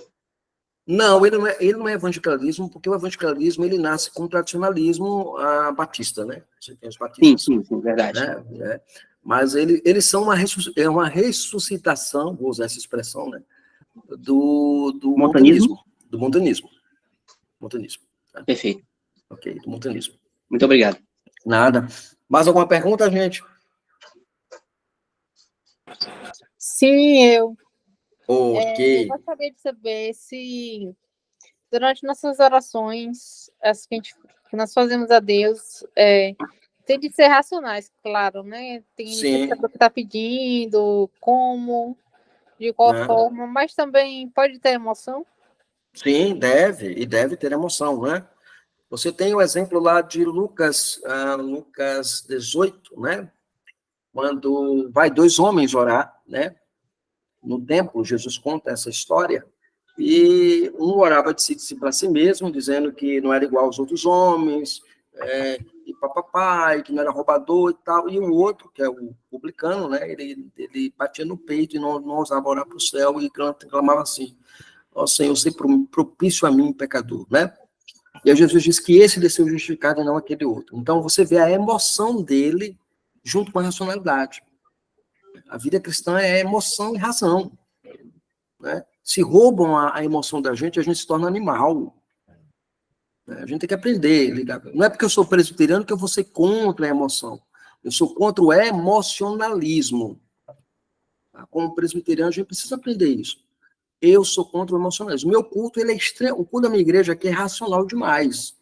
Não, ele não é evangelicalismo, porque o evangelicalismo ele nasce com o tradicionalismo batista, né? Você tem os batistas. Sim, verdade. Né? Mas eles são uma ressuscitação, vou usar essa expressão, né? Do montanismo. Do montanismo. Tá? Perfeito. Ok, do montanismo. Muito obrigado. Nada. Mais alguma pergunta, gente? Sim, eu. Ok. Eu gostaria de saber se, durante nossas orações, as que nós fazemos a Deus, tem de ser racionais, claro, né? Tem de saber o que está pedindo, como, de qual forma, mas também pode ter emoção? Sim, deve ter emoção, né? Você tem o exemplo lá de Lucas 18, né? Quando vai dois homens orar, né? No templo, Jesus conta essa história, e um orava de si para si mesmo, dizendo que não era igual aos outros homens, e papapá, e que não era roubador e tal, e um outro, que é o publicano, né? Ele batia no peito e não ousava orar para o céu, e clamava assim: ó Senhor, ser propício a mim, pecador, né? E aí Jesus diz que esse desceu justificado e não aquele outro. Então, você vê a emoção dele junto com a racionalidade. A vida cristã é emoção e razão. Né? Se roubam a emoção da gente, a gente se torna animal. A gente tem que aprender a lidar. Não é porque eu sou presbiteriano que eu vou ser contra a emoção. Eu sou contra o emocionalismo. Como presbiteriano, a gente precisa aprender isso. Eu sou contra o emocionalismo. Meu culto, ele é extremo. O culto da minha igreja aqui é racional demais.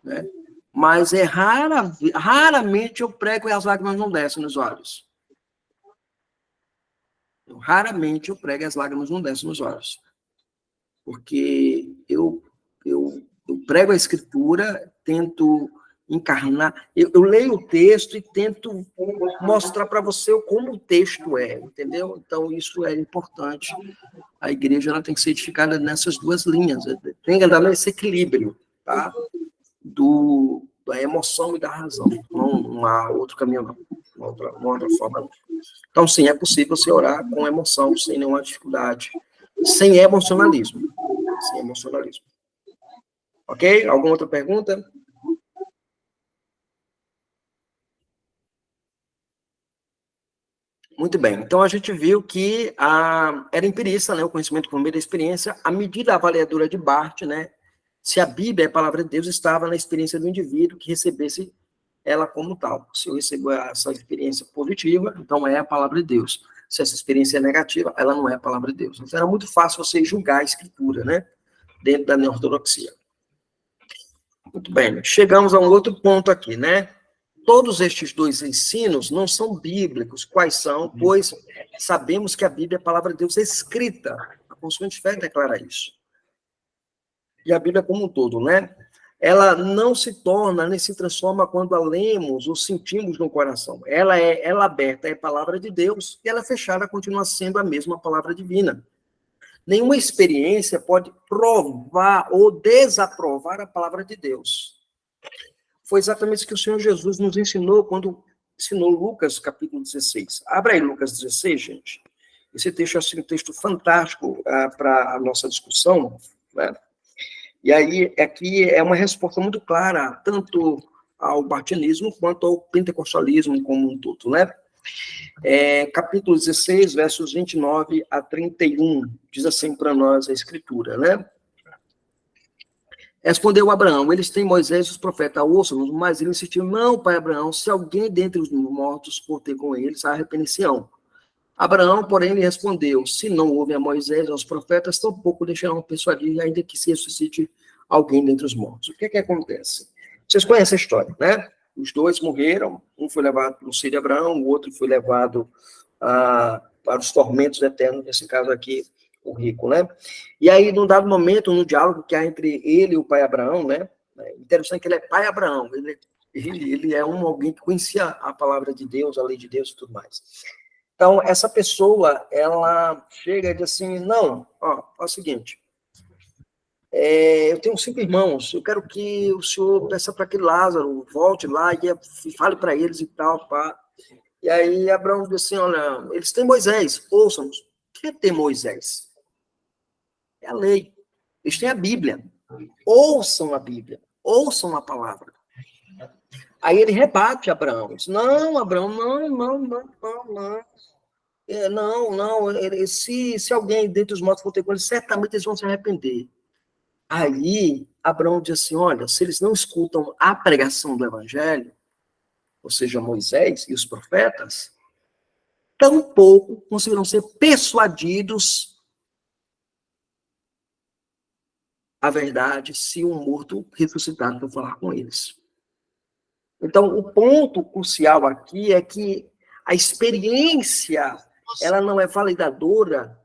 Né? Mas raramente eu prego e as lágrimas não descem nos olhos. Raramente eu prego e as lágrimas não descem nos olhos. Porque eu prego a escritura, tento encarnar, eu leio o texto e tento mostrar para você como o texto é, entendeu? Então, isso é importante. A igreja ela tem que ser edificada nessas duas linhas, tem que andar nesse equilíbrio, tá? Da emoção e da razão. Não há outro caminho, não. Uma outra forma. Então, sim, é possível você orar com emoção, sem nenhuma dificuldade. Sem emocionalismo. Sem emocionalismo. Ok? Alguma outra pergunta? Muito bem. Então, a gente viu que era empirista, né? O conhecimento por meio da experiência. A medida avaliadora de Barth, né? Se a Bíblia é a palavra de Deus, estava na experiência do indivíduo que recebesse ela como tal. Se eu recebo essa experiência positiva, então é a palavra de Deus. Se essa experiência é negativa, ela não é a palavra de Deus. Então, era muito fácil você julgar a escritura, né? Dentro da neortodoxia. Muito bem. Chegamos a um outro ponto aqui, né? Todos estes dois ensinos não são bíblicos. Quais são? Pois sabemos que a Bíblia é a palavra de Deus escrita. A Confissão de Fé declara isso. E a Bíblia como um todo, né? Ela não se torna, nem se transforma quando a lemos ou sentimos no coração. Ela aberta é a palavra de Deus e ela fechada continua sendo a mesma palavra divina. Nenhuma experiência pode provar ou desaprovar a palavra de Deus. Foi exatamente isso que o Senhor Jesus nos ensinou quando ensinou Lucas, capítulo 16. Abra aí Lucas 16, gente. Esse texto é assim, um texto fantástico para a nossa discussão, né? E aí, aqui é uma resposta muito clara, tanto ao bartianismo quanto ao pentecostalismo como um todo, né? Capítulo 16, versos 29 a 31, diz assim para nós a Escritura, né? Respondeu Abraão, eles têm Moisés e os profetas, ouçam-nos, mas ele insistiu, não, pai Abraão, se alguém dentre os mortos for ter com eles, arrepender-se-ão. Abraão, porém, lhe respondeu, se não ouvem a Moisés e aos profetas, tampouco deixarão persuadir, ainda que se ressuscite alguém dentre os mortos. O que é que acontece? Vocês conhecem a história, né? Os dois morreram, um foi levado para o seio de Abraão, o outro foi levado para os tormentos eternos, nesse caso aqui, o rico, né? E aí, num dado momento, no diálogo que há entre ele e o pai Abraão, né? Interessante que ele é pai Abraão, ele é alguém que conhecia a palavra de Deus, a lei de Deus e tudo mais. Então, essa pessoa, ela chega e diz assim, não, ó, é o seguinte, eu tenho 5 irmãos, eu quero que o senhor peça para que Lázaro volte lá e fale para eles e tal, pá. E aí Abraão diz assim, olha, eles têm Moisés, ouçam-nos. O que é ter Moisés? É a lei. Eles têm a Bíblia. Ouçam a Bíblia. Ouçam a palavra. Aí ele rebate Abraão. Diz, não, Abraão, não. Se alguém dentre os mortos for ter com eles, certamente eles vão se arrepender. Aí Abraão diz assim, olha, se eles não escutam a pregação do Evangelho, ou seja, Moisés e os profetas, tampouco conseguirão ser persuadidos a verdade se um morto ressuscitado for falar com eles. Então, o ponto crucial aqui é que a experiência, ela não é validadora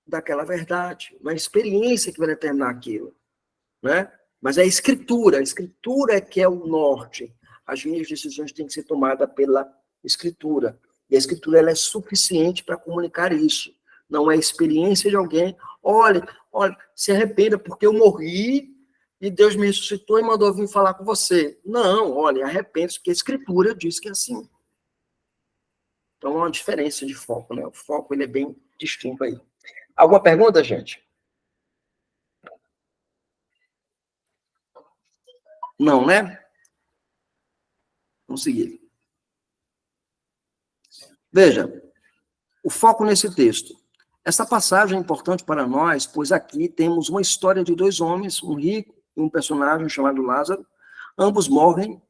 daquela verdade, não é a experiência que vai determinar aquilo, né? Mas é a escritura é que é o norte. As minhas decisões têm que ser tomadas pela escritura, e a escritura ela é suficiente para comunicar isso. Não é a experiência de alguém, olha, se arrependa porque eu morri e Deus me ressuscitou e mandou vir falar com você. Não, olha, arrependa-se porque a escritura diz que é assim. Então, é uma diferença de foco, né? O foco ele é bem distinto aí. Alguma pergunta, gente? Não, né? Vamos seguir. Veja, o foco nesse texto. Essa passagem é importante para nós, pois aqui temos uma história de 2 homens, um rico e um personagem chamado Lázaro. Ambos morrem,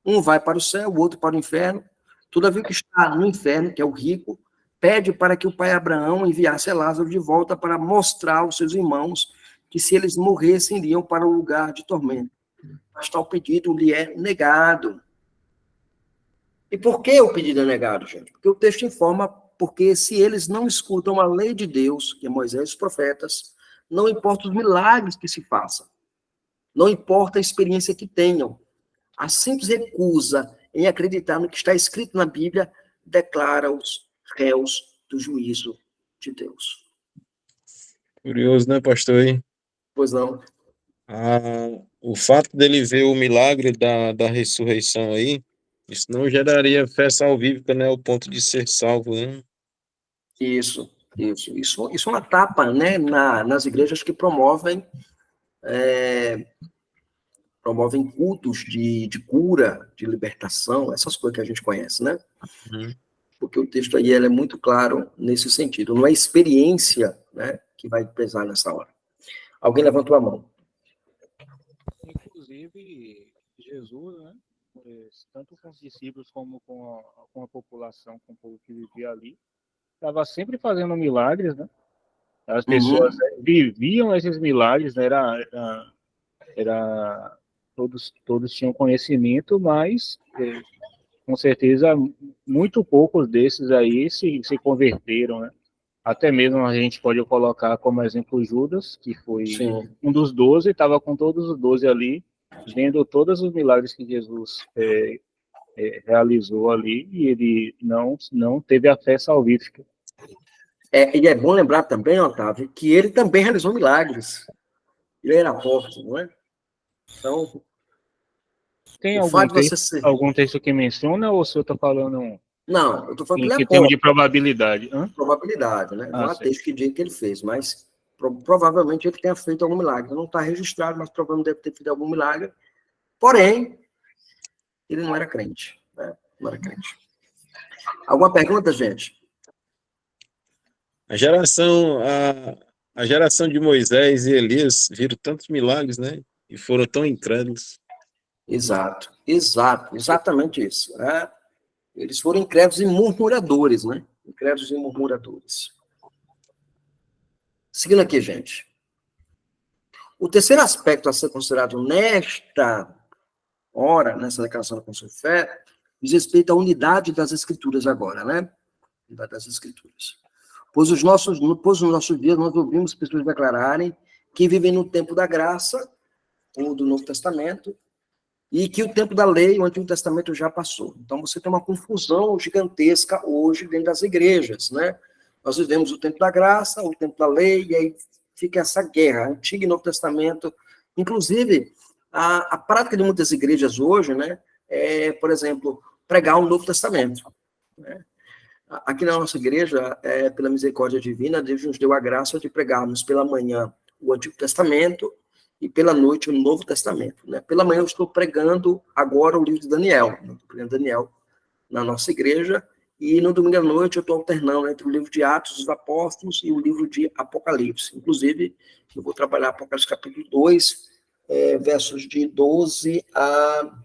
um vai para o céu, o outro para o inferno. Todavia, o que está no inferno, que é o rico, pede para que o pai Abraão enviasse Lázaro de volta para mostrar aos seus irmãos que se eles morressem, iriam para o lugar de tormento. Mas tal pedido lhe é negado. E por que o pedido é negado, gente? Porque o texto informa, porque se eles não escutam a lei de Deus, que é Moisés e os profetas, não importa os milagres que se façam, não importa a experiência que tenham, a simples recusa em acreditar no que está escrito na Bíblia declara os réus do juízo de Deus. Curioso, né, pastor? Hein? Pois não? O fato dele ver o milagre da ressurreição aí, isso não geraria fé salvífica, né, ao ponto de ser salvo, né? Isso é uma tapa, né, nas igrejas que promovem cultos de cura, de libertação, essas coisas que a gente conhece, né? Uhum. porque o texto aí ele é muito claro nesse sentido. Não é experiência, né, que vai pesar nessa hora. Alguém levantou a mão. Inclusive, Jesus, né, tanto com os discípulos como com a população, com o povo que vivia ali, estava sempre fazendo milagres, né? As pessoas viviam esses milagres, né? Todos tinham conhecimento, mas com certeza muito poucos desses aí se converteram, né? Até mesmo a gente pode colocar como exemplo Judas, que foi um dos 12, estava com todos os 12 ali, vendo todos os milagres que Jesus realizou ali, e ele não teve a fé salvífica. E é bom lembrar também, Otávio, que ele também realizou milagres. Ele era apóstolo, não é? Então, tem algum texto que menciona, ou o senhor está falando Não, eu estou falando que ele é termos de probabilidade? Probabilidade, né? Não há certo. texto que diga que ele fez, mas provavelmente ele tenha feito algum milagre. Não está registrado, mas provavelmente deve ter feito algum milagre. Porém, ele não era crente, né? Não era crente. Alguma pergunta, gente? A geração de Moisés e Elias viram tantos milagres, né? E foram tão incrédulos. Exato, exatamente isso. Né? Eles foram incrédulos e murmuradores, né? Incrédulos e murmuradores. Seguindo aqui, gente. O terceiro aspecto a ser considerado nesta hora, nessa declaração da confissão de fé, diz respeito à unidade das Escrituras agora, né? Unidade das Escrituras. Pois nos nossos dias nós ouvimos pessoas declararem que vivem no tempo da graça, ou do Novo Testamento, e que o tempo da lei, o Antigo Testamento já passou. Então você tem uma confusão gigantesca hoje dentro das igrejas, né? Nós vivemos o tempo da graça, o tempo da lei, e aí fica essa guerra, Antigo e Novo Testamento. Inclusive, a prática de muitas igrejas hoje, né, é, por exemplo, pregar o Novo Testamento. Né? Aqui na nossa igreja, pela misericórdia divina, Deus nos deu a graça de pregarmos pela manhã o Antigo Testamento e pela noite o Novo Testamento. Né? Pela manhã eu estou pregando agora o livro de Daniel, estou pregando Daniel na nossa igreja, e no domingo à noite eu estou alternando entre o livro de Atos dos Apóstolos e o livro de Apocalipse. Inclusive, eu vou trabalhar Apocalipse capítulo 2, versos de 12 a...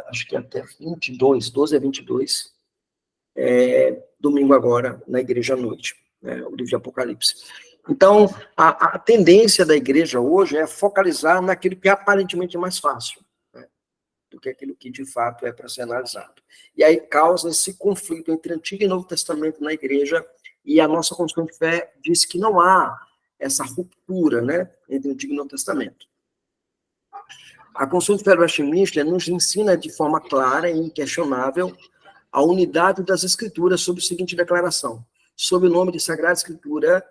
acho que até 22, 12 a 22, domingo agora, na igreja à noite, né, o livro de Apocalipse. Então, a tendência da igreja hoje é focalizar naquilo que aparentemente é mais fácil, né, do que aquilo que de fato é para ser analisado. E aí causa esse conflito entre Antigo e Novo Testamento na igreja, e a nossa confissão de fé diz que não há essa ruptura, né, entre Antigo e Novo Testamento. A confissão de fé do Westminster nos ensina de forma clara e inquestionável a unidade das Escrituras sob a seguinte declaração: sob o nome de Sagrada Escritura,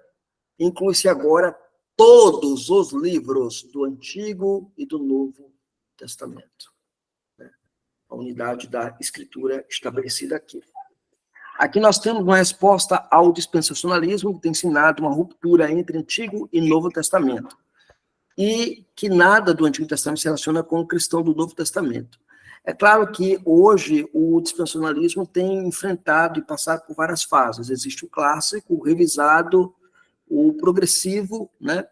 inclui-se agora todos os livros do Antigo e do Novo Testamento. A unidade da Escritura estabelecida aqui. Aqui nós temos uma resposta ao dispensacionalismo, que tem ensinado uma ruptura entre Antigo e Novo Testamento. E que nada do Antigo Testamento se relaciona com o cristão do Novo Testamento. É claro que hoje o dispensacionalismo tem enfrentado e passado por várias fases. Existe o clássico, o revisado, o progressivo, né?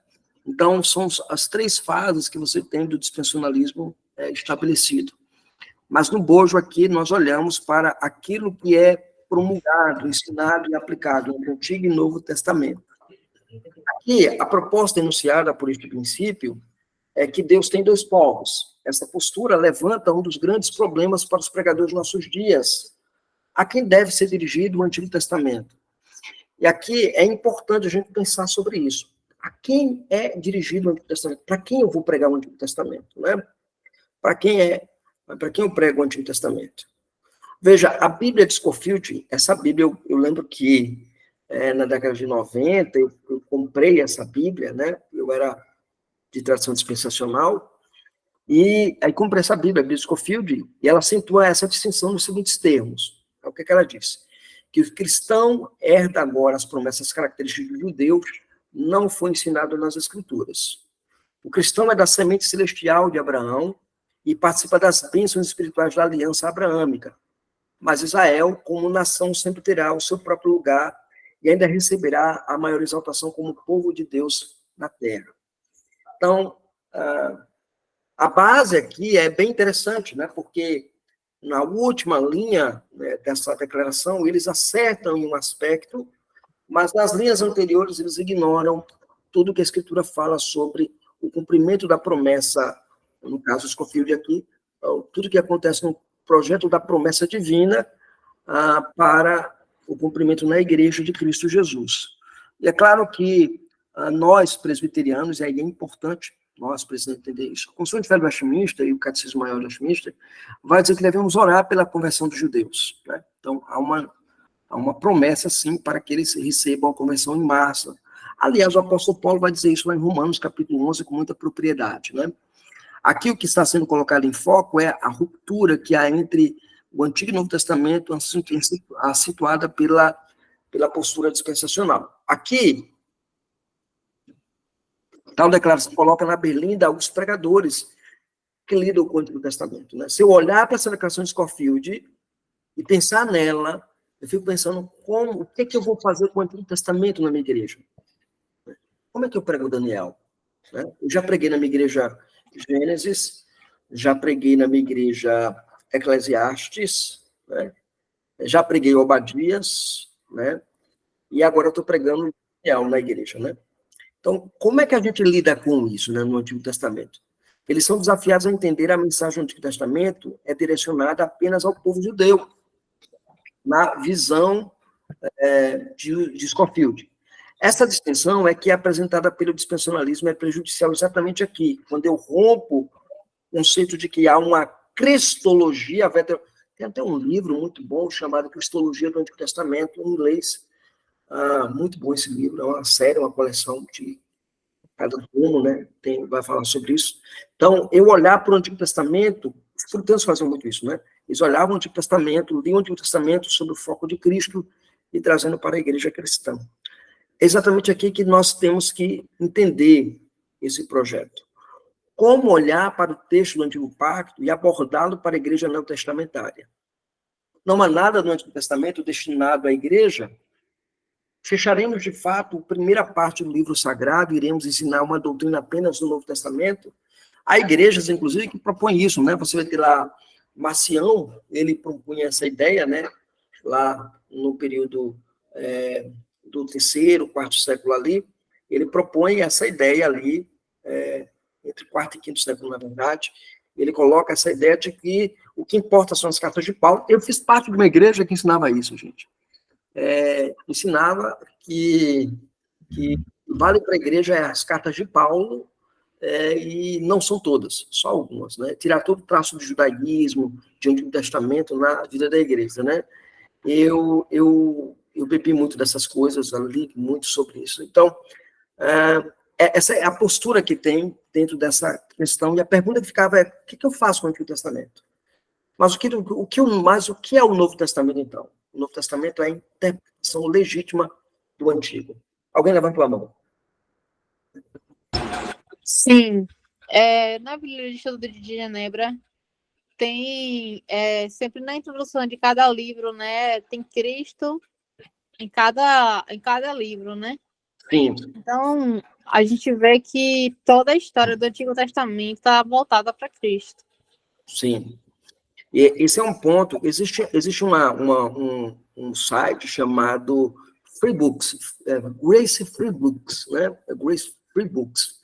Então, são as três fases que você tem do dispensacionalismo estabelecido. Mas no bojo aqui, nós olhamos para aquilo que é promulgado, ensinado e aplicado no Antigo e Novo Testamento. Aqui, a proposta enunciada por este princípio é que Deus tem dois povos. Essa postura levanta um dos grandes problemas para os pregadores de nossos dias. A quem deve ser dirigido o Antigo Testamento? E aqui é importante a gente pensar sobre isso. A quem é dirigido o Antigo Testamento? Para quem eu vou pregar o Antigo Testamento? Né? Para quem eu prego o Antigo Testamento? Veja, a Bíblia de Scofield, essa Bíblia, eu lembro que na década de 90, eu comprei essa Bíblia, né? Eu era de tradição dispensacional, e aí comprei essa Bíblia, a Bíblia de Scofield, e ela acentua essa distinção nos seguintes termos. É o que ela diz: que o cristão herda agora as promessas características dos judeus, não foi ensinado nas Escrituras. O cristão é da semente celestial de Abraão e participa das bênçãos espirituais da aliança abraâmica. mas Israel, como nação, sempre terá o seu próprio lugar e ainda receberá a maior exaltação como povo de Deus na terra. Então, a base aqui é bem interessante, né? Porque na última linha, né, dessa declaração, eles acertam em um aspecto, mas nas linhas anteriores eles ignoram tudo que a Escritura fala sobre o cumprimento da promessa, no caso Scofield aqui, tudo que acontece no projeto da promessa divina para o cumprimento na igreja de Cristo Jesus. E é claro que nós, presbiterianos, e aí é importante nós precisamos entender isso. A Confissão de Fé do Westminster e o Catecismo Maior do Westminster vai dizer que devemos orar pela conversão dos judeus, né? Então, há uma promessa, sim, para que eles recebam a conversão em massa. Aliás, o apóstolo Paulo vai dizer isso lá em Romanos, capítulo 11, com muita propriedade, né? Aqui o que está sendo colocado em foco é a ruptura que há entre o Antigo e Novo Testamento, situada pela postura dispensacional. Aqui, tal declaração coloca na berlinda os pregadores que lidam com o Antigo Testamento, né? Se eu olhar para essa declaração de Scofield e pensar nela, eu fico pensando o que eu vou fazer com o Antigo Testamento na minha igreja? Como é que eu prego Daniel? Né? Eu já preguei na minha igreja Gênesis, já preguei na minha igreja Eclesiastes, né? Já preguei Obadias, né? E agora eu estou pregando Daniel na igreja, né? Então, como é que a gente lida com isso, né, no Antigo Testamento? Eles são desafiados a entender a mensagem do Antigo Testamento é direcionada apenas ao povo judeu, na visão de Scofield. Essa distinção é que é apresentada pelo dispensacionalismo, é prejudicial exatamente aqui, quando eu rompo o conceito de que há uma cristologia, tem até um livro muito bom chamado Cristologia do Antigo Testamento, em inglês, muito bom esse livro, é uma série, uma coleção de cada tomo, né, vai falar sobre isso. Então, eu olhar para o Antigo Testamento, os puritanos faziam muito isso, né? Eles olhavam o Antigo Testamento, liam o Antigo Testamento sob o foco de Cristo e trazendo para a igreja cristã. É exatamente aqui que nós temos que entender esse projeto. Como olhar para o texto do Antigo Pacto e abordá-lo para a igreja neotestamentária. Não há nada no Antigo Testamento destinado à igreja. Fecharemos, de fato, a primeira parte do livro sagrado, iremos ensinar uma doutrina apenas do Novo Testamento. Há igrejas, inclusive, que propõem isso, né? Você vai ter lá Marcião, ele propunha essa ideia, né? Lá no período do terceiro, quarto século ali, ele propõe essa ideia ali, entre quarto e quinto século, na verdade, ele coloca essa ideia de que o que importa são as cartas de Paulo. Eu fiz parte de uma igreja que ensinava isso, gente. Ensinava que vale para a igreja as cartas de Paulo, e não são todas, só algumas, né? Tirar todo o traço de judaísmo, de Antigo Testamento na vida da igreja, né? Eu bebi muito dessas coisas, eu li muito sobre isso. Então, essa é a postura que tem dentro dessa questão, e a pergunta que ficava é, o que eu faço com o Antigo Testamento? Mas o que é o Novo Testamento, então? O Novo Testamento é a interpretação legítima do Antigo. Alguém levanta a mão. Sim. Na Bíblia de Estudo de Genebra, tem sempre na introdução de cada livro, né? Tem Cristo em cada livro, né? Sim. Então, a gente vê que toda a história do Antigo Testamento está voltada para Cristo. Sim. E esse é um ponto. Existe um site chamado Free Books, Grace Free Books, né? Grace Free Books,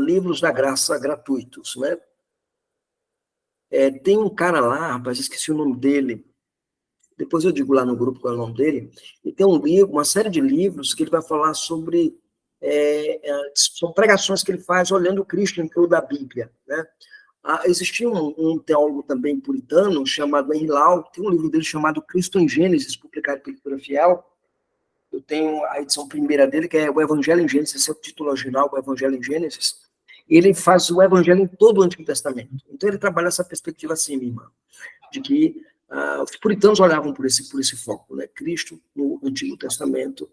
livros da graça gratuitos, né? Tem um cara lá, rapaz, esqueci o nome dele. Depois eu digo lá no grupo qual é o nome dele. E tem um livro, uma série de livros que ele vai falar sobre são pregações que ele faz olhando Cristo em toda a Bíblia, né? Existia um teólogo também puritano, chamado Henry Lau, tem um livro dele chamado Cristo em Gênesis, publicado pela Editora Fiel. Eu tenho a edição primeira dele, que é o Evangelho em Gênesis, esse é o título original, o Evangelho em Gênesis. Ele faz o Evangelho em todo o Antigo Testamento. Então ele trabalha essa perspectiva assim, minha irmã, de que os puritanos olhavam por esse foco, né? Cristo no Antigo Testamento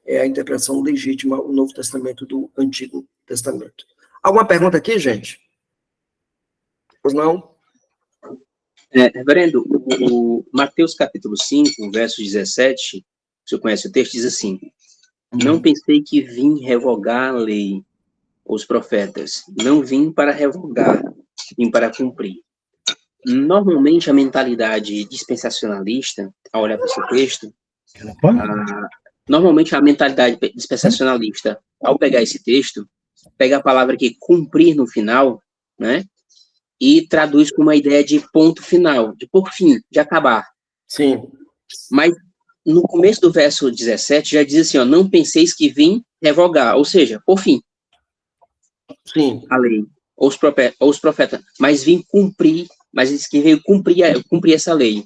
é a interpretação legítima, o Novo Testamento do Antigo Testamento. Alguma pergunta aqui, gente? Pois não? Reverendo, o Mateus capítulo 5, verso 17, se você conhece o texto, diz assim: não pensei que vim revogar a lei, os profetas. Não vim para revogar, vim para cumprir. Normalmente, a mentalidade dispensacionalista, ao olhar para esse texto, normalmente a mentalidade dispensacionalista, ao pegar esse texto, pega a palavra aqui, cumprir no final, né? E traduz com uma ideia de ponto final, de por fim, de acabar. Sim. Mas no começo do verso 17 já diz assim, ó, não penseis que vim revogar, ou seja, por fim. Sim. A lei, ou os profetas, mas vim cumprir, mas diz que veio cumprir essa lei.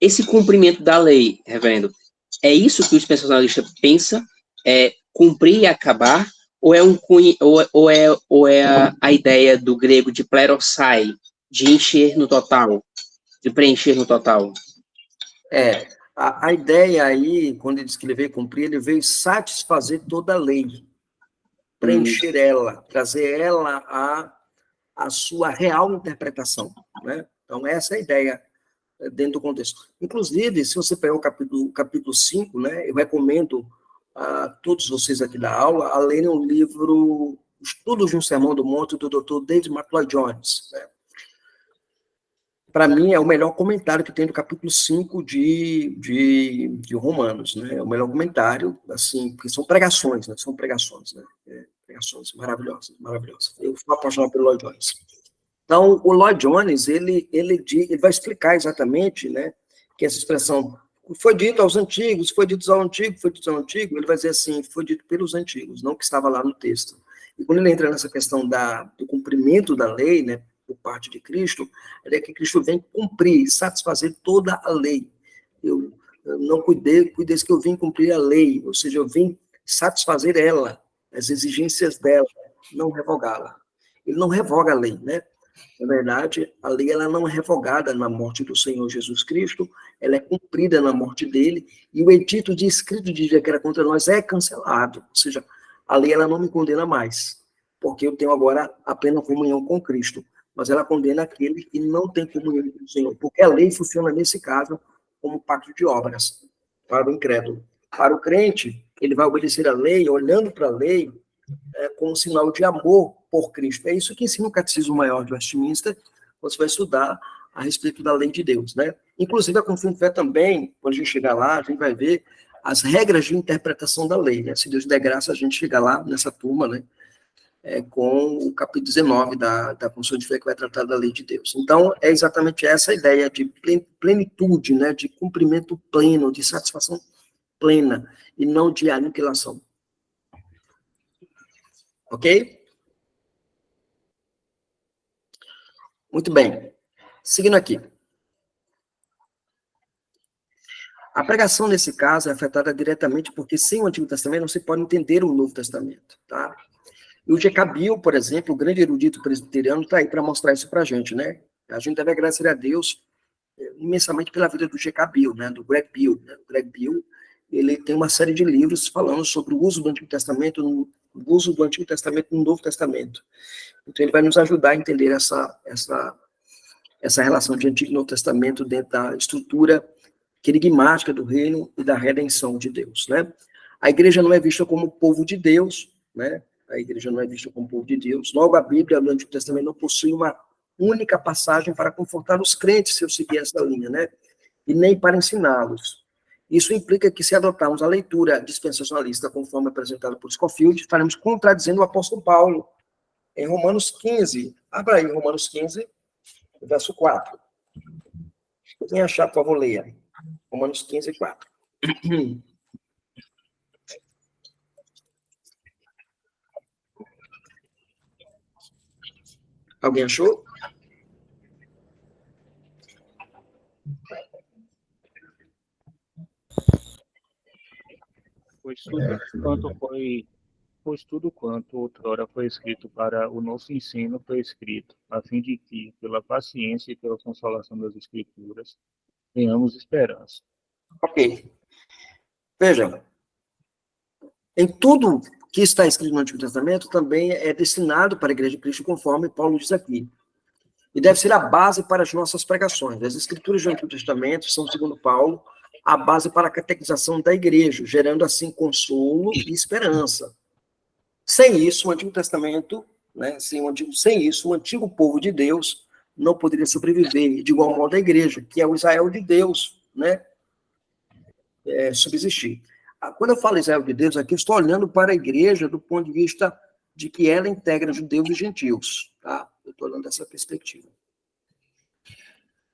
Esse cumprimento da lei, reverendo, é isso que o dispensacionalista pensa? É cumprir e acabar? Ou é a ideia do grego de plerosai, de encher no total, de preencher no total? A ideia aí, quando ele diz que ele veio cumprir, ele veio satisfazer toda a lei, preencher ela, trazer ela a sua real interpretação, né? Então, essa é a ideia dentro do contexto. Inclusive, se você pegar o capítulo 5, né, eu recomendo a todos vocês aqui da aula a lerem o livro Estudos de um Sermão do Monte, do Dr. David McLeod Jones, né? Para mim, é o melhor comentário que tem do capítulo 5 de Romanos, né? É o melhor comentário, assim, porque são pregações, né? São pregações, né? Pregações maravilhosas, maravilhosas. Eu fui apaixonado pelo Lloyd Jones. Então, o Lloyd Jones, ele vai explicar exatamente, né, que essa expressão foi dito aos antigos, foi dito ao antigo, ele vai dizer assim, foi dito pelos antigos, não que estava lá no texto. E quando ele entra nessa questão do cumprimento da lei, né, por parte de Cristo, é que Cristo vem cumprir, satisfazer toda a lei. Eu não cuidei que eu vim cumprir a lei, ou seja, eu vim satisfazer ela, as exigências dela, não revogá-la. Ele não revoga a lei, né? Na verdade, a lei ela não é revogada na morte do Senhor Jesus Cristo, ela é cumprida na morte dele, e o edito de escrito de dia que era contra nós é cancelado. Ou seja, a lei ela não me condena mais, porque eu tenho agora a plena comunhão com Cristo, mas ela condena aquele que não tem comunhão com o Senhor, porque a lei funciona nesse caso como pacto de obras para o incrédulo. Para o crente, ele vai obedecer a lei, olhando para a lei, como sinal de amor por Cristo. É isso que ensina o Catecismo Maior de Westminster, você vai estudar a respeito da lei de Deus, né? Inclusive, a Confissão de Fé também, quando a gente chegar lá, a gente vai ver as regras de interpretação da lei, né? Se Deus der graça, a gente chega lá nessa turma, né? Com o capítulo 19 da Confissão de Fé, que vai tratar da lei de Deus. Então, é exatamente essa ideia de plenitude, né? De cumprimento pleno, de satisfação plena, e não de aniquilação. Ok? Muito bem. Seguindo aqui. A pregação, nesse caso, é afetada diretamente porque sem o Antigo Testamento não se pode entender o Novo Testamento, tá? E o G.K. Beale, por exemplo, o grande erudito presbiteriano, está aí para mostrar isso para a gente, né? A gente deve agradecer a Deus imensamente pela vida do G.K. Beale, né? Do Greg Beale, né? O Greg Beale, ele tem uma série de livros falando sobre o uso do Antigo Testamento, no Novo Testamento. Então, ele vai nos ajudar a entender essa relação de Antigo e Novo Testamento dentro da estrutura querigmática do reino e da redenção de Deus, né? A igreja não é vista como povo de Deus, né? A igreja não é vista como povo de Deus. Logo, a Bíblia do Antigo Testamento não possui uma única passagem para confortar os crentes, se eu seguir essa linha, né? E nem para ensiná-los. Isso implica que, se adotarmos a leitura dispensacionalista, conforme apresentado por Scofield, estaremos contradizendo o apóstolo Paulo em Romanos 15. Abra aí, Romanos 15, verso 4. Quem achar, por favor, leia. Romanos 15, 4. Alguém achou? Pois tudo quanto outrora foi escrito para o nosso ensino foi escrito, a fim de que, pela paciência e pela consolação das Escrituras, tenhamos esperança. Ok. Vejam, em tudo que está escrito no Antigo Testamento também é destinado para a Igreja de Cristo, conforme Paulo diz aqui. e deve ser a base para as nossas pregações. As escrituras do Antigo Testamento são, segundo Paulo, a base para a catequização da igreja, gerando assim consolo e esperança. Sem isso, o Antigo Testamento, né, sem isso, o antigo povo de Deus não poderia sobreviver, de igual modo a igreja, que é o Israel de Deus, né, subsistir. Quando eu falo Israel de Deus, aqui eu estou olhando para a igreja do ponto de vista de que ela integra judeus e gentios, tá? Eu estou olhando dessa perspectiva.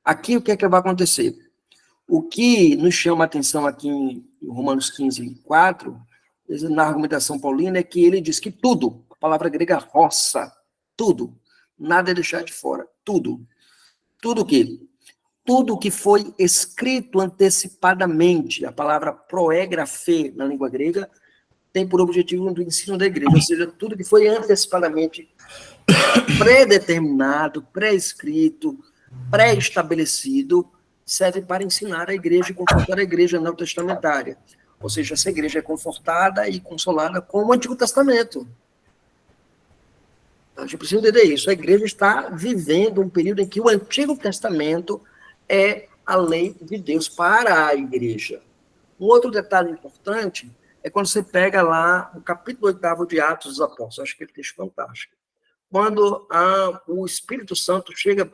Aqui, o que é que vai acontecer? O que nos chama a atenção aqui em Romanos 15, 4, na argumentação paulina, é que ele diz que tudo, a palavra grega roça, tudo, nada é deixar de fora, tudo. Tudo o quê? Tudo que foi escrito antecipadamente, a palavra proégrafe na língua grega, tem por objetivo o ensino da igreja, ou seja, tudo que foi antecipadamente pré-determinado, pré-escrito, pré-estabelecido, serve para ensinar a igreja e confortar a igreja neotestamentária. Ou seja, essa igreja é confortada e consolada com o Antigo Testamento. A gente precisa entender isso. A igreja está vivendo um período em que o Antigo Testamento é a lei de Deus para a igreja. Um outro detalhe importante é quando você pega lá o capítulo 8 de Atos dos Apóstolos. Acho que ele texto fantástico. Quando o Espírito Santo chega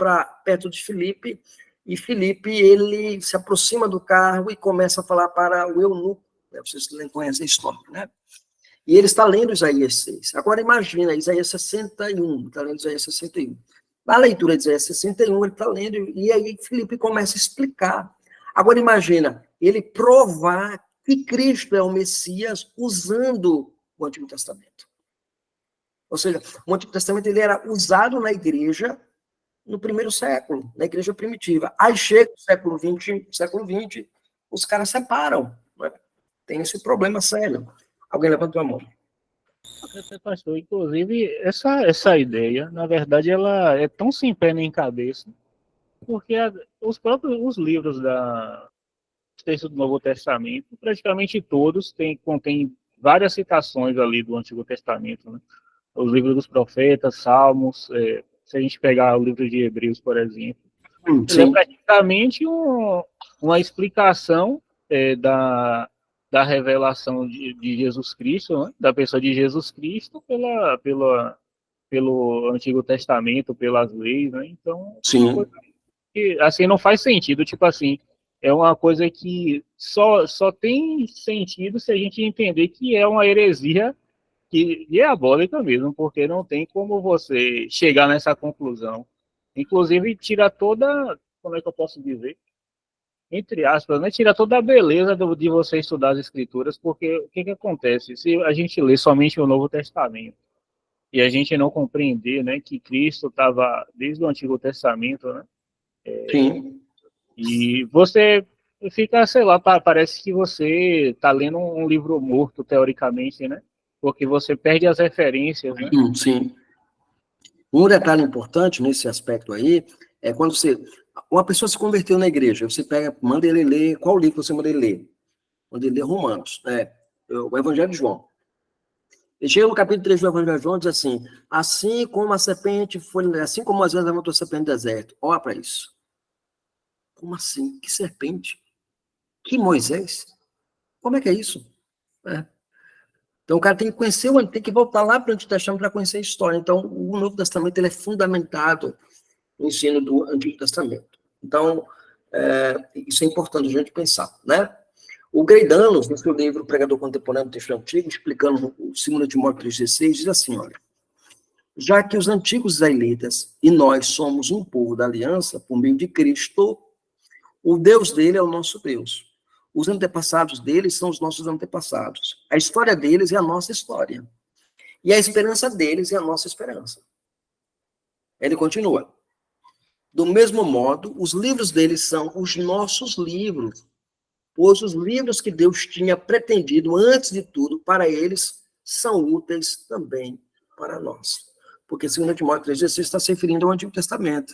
perto de Filipe, e Filipe, ele se aproxima do carro e começa a falar para o eunuco, né? Vocês conhecem a história, né? E ele está lendo Isaías 6. Agora imagina, Isaías 61, está lendo Isaías 61. Na leitura de Isaías 61, ele está lendo, e aí Filipe começa a explicar. Agora imagina, ele provar que Cristo é o Messias usando o Antigo Testamento. Ou seja, o Antigo Testamento ele era usado na igreja no primeiro século, na igreja primitiva. Aí chega o século XX, os caras separam. Né? Tem esse problema sério. Alguém levantou a mão. Pastor, inclusive, essa ideia, na verdade, ela é tão sem pé nem cabeça, porque os livros os textos do Novo Testamento, praticamente todos contêm várias citações ali do Antigo Testamento, né? Os livros dos profetas, Salmos, se a gente pegar o livro de Hebreus, por exemplo, ele é praticamente uma explicação da revelação de Jesus Cristo, né? Da pessoa de Jesus Cristo pelo Antigo Testamento, pelas leis, né? Então, assim, não faz sentido, tipo assim, é uma coisa que só tem sentido se a gente entender que é uma heresia diabólica mesmo, porque não tem como você chegar nessa conclusão. Inclusive, tira toda, como é que eu posso dizer? Entre aspas, né? Tira toda a beleza de você estudar as Escrituras, porque o que acontece? Se a gente lê somente o Novo Testamento e a gente não compreender, né, que Cristo estava desde o Antigo Testamento, né? Sim. E você fica, sei lá, parece que você está lendo um livro morto, teoricamente, né? Porque você perde as referências, né? Sim. Um detalhe importante nesse aspecto aí é quando uma pessoa se converteu na igreja, você manda ele ler, qual livro você manda ele ler? Manda ele ler Romanos, o Evangelho de João. Ele chega no capítulo 3 do Evangelho de João e diz assim como Moisés levantou a serpente do deserto. Olha para isso. Como assim? Que serpente? Que Moisés? Como é que é isso? Então, o cara tem que conhecer, tem que voltar lá para o Antigo Testamento para conhecer a história. Então, o Novo Testamento ele é fundamentado no ensino do Antigo Testamento. Então, isso é importante a gente pensar, né? O Greidanos, no seu livro Pregador Contemporâneo do Texto Antigo, explicando o 2 Timóteo 3,16, diz assim, olha, já que os antigos israelitas e nós somos um povo da aliança por meio de Cristo, o Deus dele é o nosso Deus. Os antepassados deles são os nossos antepassados. A história deles é a nossa história. E a esperança deles é a nossa esperança. Ele continua. Do mesmo modo, os livros deles são os nossos livros, pois os livros que Deus tinha pretendido antes de tudo para eles são úteis também para nós. Porque 2 Timóteo 3,16 está se referindo ao Antigo Testamento.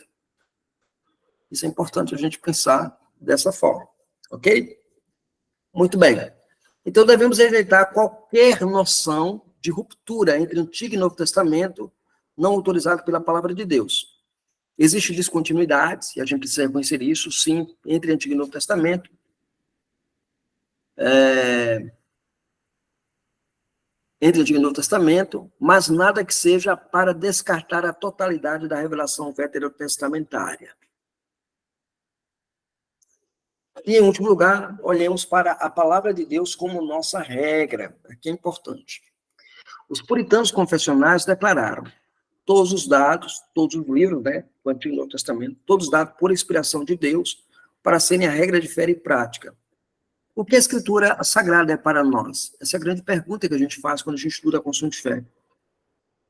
Isso é importante a gente pensar dessa forma. Ok? Muito bem. Então, devemos rejeitar qualquer noção de ruptura entre Antigo e Novo Testamento não autorizado pela palavra de Deus. Existem descontinuidades, e a gente precisa reconhecer isso, sim, entre Antigo e Novo Testamento. Entre Antigo e Novo Testamento, mas nada que seja para descartar a totalidade da revelação veterotestamentária. E, em último lugar, olhemos para a palavra de Deus como nossa regra, que é importante. Os puritanos confessionais declararam todos os dados, todos os livros, né, do Antigo e Novo Testamento, todos dados por inspiração de Deus, para serem a regra de fé e prática. O que a Escritura Sagrada é para nós? Essa é a grande pergunta que a gente faz quando a gente estuda a confissão de fé.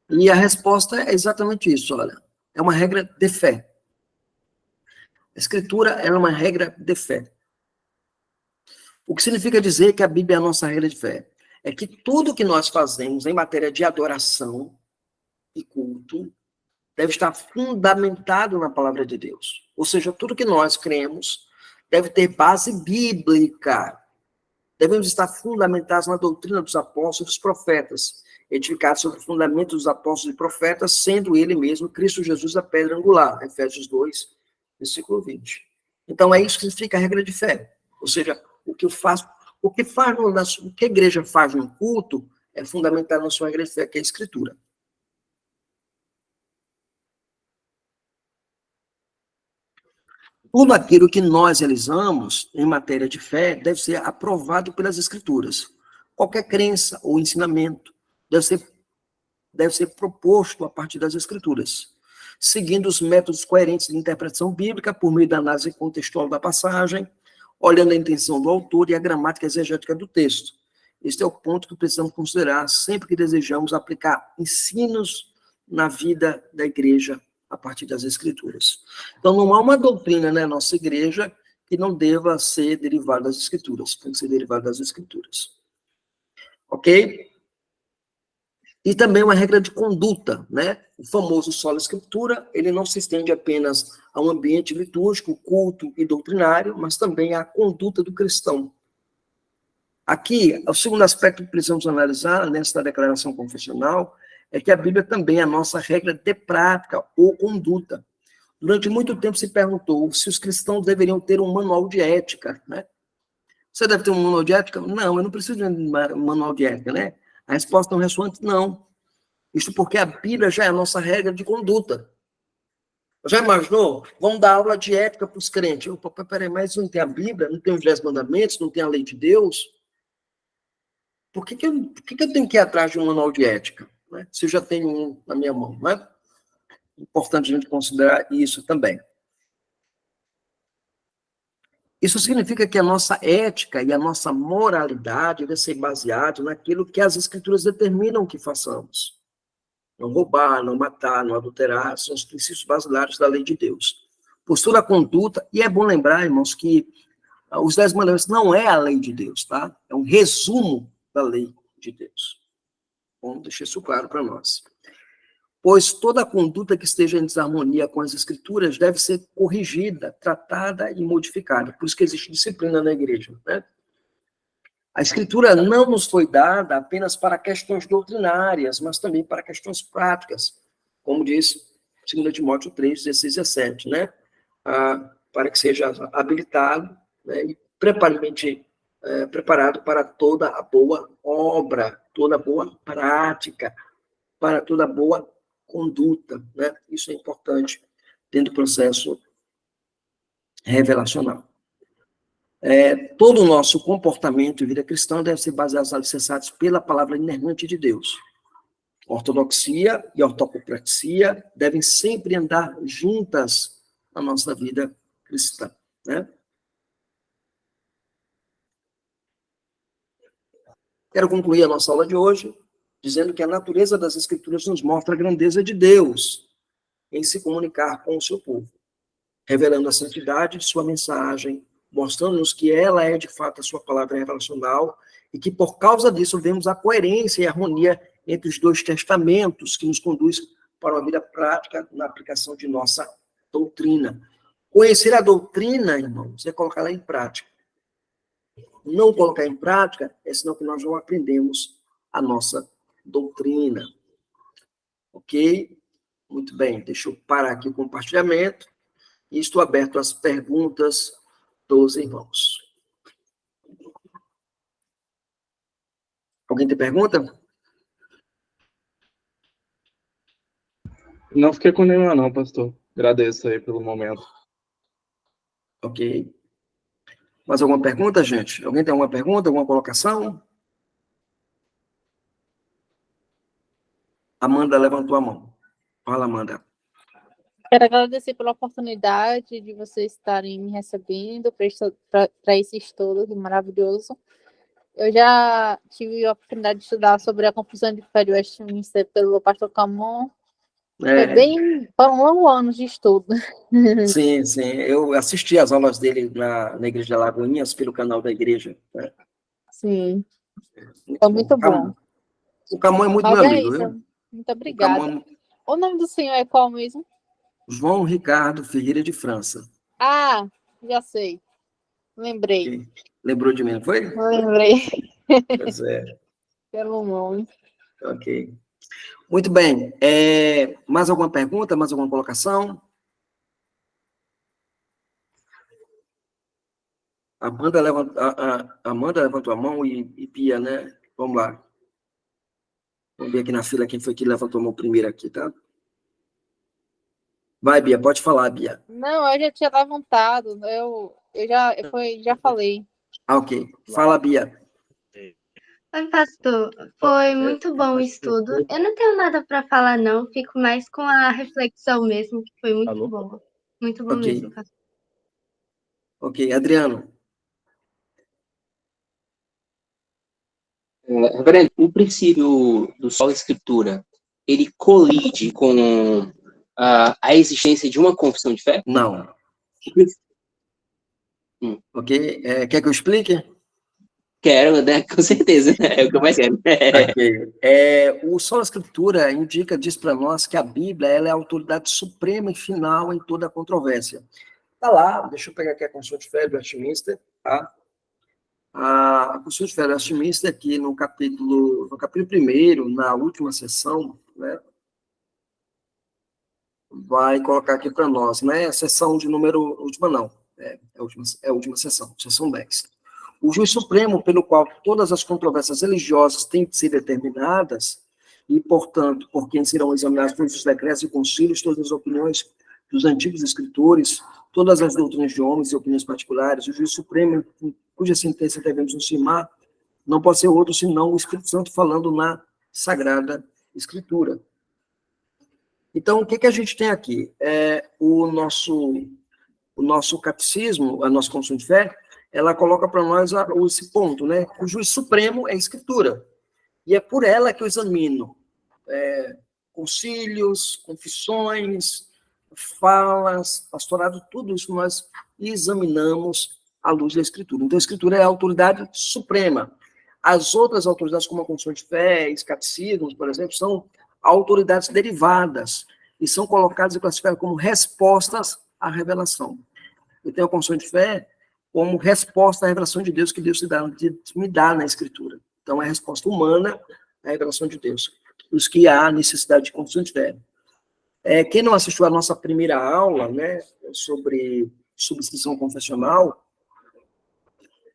E a resposta é exatamente isso, olha. É uma regra de fé. A Escritura é uma regra de fé. O que significa dizer que a Bíblia é a nossa regra de fé? É que tudo que nós fazemos em matéria de adoração e culto deve estar fundamentado na palavra de Deus. Ou seja, tudo que nós cremos deve ter base bíblica. Devemos estar fundamentados na doutrina dos apóstolos e dos profetas, edificados sobre o fundamento dos apóstolos e profetas, sendo ele mesmo, Cristo Jesus, a pedra angular. Efésios 2, versículo 20. Então, é isso que significa a regra de fé. Ou seja, o que a igreja faz no culto é fundamental na sua regra de fé, que é a Escritura. Tudo aquilo que nós realizamos em matéria de fé deve ser aprovado pelas Escrituras. Qualquer crença ou ensinamento deve ser proposto a partir das Escrituras, seguindo os métodos coerentes de interpretação bíblica por meio da análise contextual da passagem, olhando a intenção do autor e a gramática exegética do texto. Este é o ponto que precisamos considerar sempre que desejamos aplicar ensinos na vida da igreja a partir das Escrituras. Então, não há uma doutrina na nossa igreja que não deva ser derivada das Escrituras, tem que ser derivada das Escrituras. Ok? E também uma regra de conduta, né? O famoso sola escritura, ele não se estende apenas a um ambiente litúrgico, culto e doutrinário, mas também à conduta do cristão. Aqui, o segundo aspecto que precisamos analisar nesta declaração confessional é que a Bíblia também é a nossa regra de prática ou conduta. Durante muito tempo se perguntou se os cristãos deveriam ter um manual de ética, né? Você deve ter um manual de ética? Não, eu não preciso de um manual de ética, né? A resposta não ressoante, não. Isso porque a Bíblia já é a nossa regra de conduta. Já imaginou? Vamos dar aula de ética para os crentes. Opa, peraí, mas não tem a Bíblia, não tem os 10 mandamentos, não tem a lei de Deus? Por que eu tenho que ir atrás de um manual de ética? Né? Se eu já tenho um na minha mão, não é? Importante a gente considerar isso também. Isso significa que a nossa ética e a nossa moralidade devem ser baseados naquilo que as Escrituras determinam que façamos. Não roubar, não matar, não adulterar, são os princípios basilares da lei de Deus. Postura, conduta, e é bom lembrar, irmãos, que os 10 mandamentos não é a lei de Deus, tá? É um resumo da lei de Deus. Bom, deixar isso claro para nós. Pois toda conduta que esteja em desarmonia com as Escrituras deve ser corrigida, tratada e modificada. Por isso que existe disciplina na igreja, né? A Escritura não nos foi dada apenas para questões doutrinárias, mas também para questões práticas, como diz 2 Timóteo 3, 16 e 17, né? Para que seja habilitado, né, e preparado para toda a boa obra, toda a boa prática, para toda a boa conduta, né? Isso é importante dentro do processo revelacional. Todo o nosso comportamento e vida cristã deve ser baseado alicerçados pela palavra inerrante de Deus. Ortodoxia e ortopraxia devem sempre andar juntas na nossa vida cristã, né? Quero concluir a nossa aula de hoje dizendo que a natureza das Escrituras nos mostra a grandeza de Deus em se comunicar com o seu povo, revelando a santidade de sua mensagem, mostrando-nos que ela é, de fato, a sua palavra revelacional, e que, por causa disso, vemos a coerência e a harmonia entre os dois testamentos, que nos conduz para uma vida prática na aplicação de nossa doutrina. Conhecer a doutrina, irmãos, é colocá-la em prática. Não colocar em prática é sinal que nós não aprendemos a nossa doutrina. Ok? Muito bem, deixa eu parar aqui o compartilhamento e estou aberto às perguntas dos irmãos. Alguém tem pergunta? Não fiquei com nenhuma não, pastor. Agradeço aí pelo momento. Ok. Mais alguma pergunta, gente? Alguém tem alguma pergunta, alguma colocação? Amanda levantou a mão. Fala, Amanda. Quero agradecer pela oportunidade de vocês estarem me recebendo para esse estudo maravilhoso. Eu já tive a oportunidade de estudar sobre a confissão de fé de Westminster pelo pastor Camon. Foram longos anos de estudo. Sim, sim. Eu assisti às aulas dele na Igreja de Alagoinhas, pelo canal da igreja. Né? Sim. Foi muito bom. O Camon é muito Mas meu é amigo, isso. viu? Muito obrigada. Camon... O nome do senhor é qual mesmo? João Ricardo Ferreira de França. Ah, já sei. Lembrei. Okay. Lembrou de mim, não foi? Lembrei. Pois é. Pelo nome. Ok. Muito bem. Mais alguma pergunta? Mais alguma colocação? Amanda levantou a mão e Bia, né? Vamos lá. Vamos ver aqui na fila quem foi que levantou a mão primeiro aqui, tá? Vai, Bia, pode falar, Bia. Não, eu já tinha levantado. Eu já falei. Ok. Fala, Bia. Oi, pastor. Foi muito bom o estudo. Eu não tenho nada para falar, não. Fico mais com a reflexão mesmo, que foi muito boa. Muito bom mesmo, pastor. Ok, Adriano. Reverendo, o princípio do sola escritura, ele colide com a existência de uma confissão de fé? Não. Ok. Quer que eu explique? Quero, né? Com certeza. É o que eu mais quero. Ok. O sola escritura diz para nós que a Bíblia ela é a autoridade suprema e final em toda a controvérsia. Tá lá, deixa eu pegar aqui a Confissão de Fé do Westminster, tá? A Confissão de Fé do Westminster aqui no capítulo 1º, na última sessão, né? Vai colocar aqui para nós, né? Sessão de número, última não, a última sessão 10. O juiz supremo pelo qual todas as controvérsias religiosas têm de ser determinadas, e, portanto, por quem serão examinados todos os decretos e concílios, todas as opiniões dos antigos escritores, todas as doutrinas de homens e opiniões particulares, o juiz supremo, cuja sentença devemos nos firmar, não pode ser outro senão o Espírito Santo falando na Sagrada Escritura. Então, o que a gente tem aqui? O nosso catecismo, a nossa confissão de fé, ela coloca para nós esse ponto, né? O juiz supremo é a Escritura. E é por ela que eu examino concílios, confissões, falas, pastorado, tudo isso nós examinamos à luz da Escritura. Então, a Escritura é a autoridade suprema. As outras autoridades, como a confissão de fé, os catecismos, por exemplo, são autoridades derivadas e são colocadas e classificadas como respostas à revelação. Eu tenho a confissão de fé como resposta à revelação de Deus que Deus me dá na Escritura. Então, é a resposta humana à revelação de Deus. Os que há necessidade de confissão de fé. Quem não assistiu à nossa primeira aula, né, sobre subscrição confessional,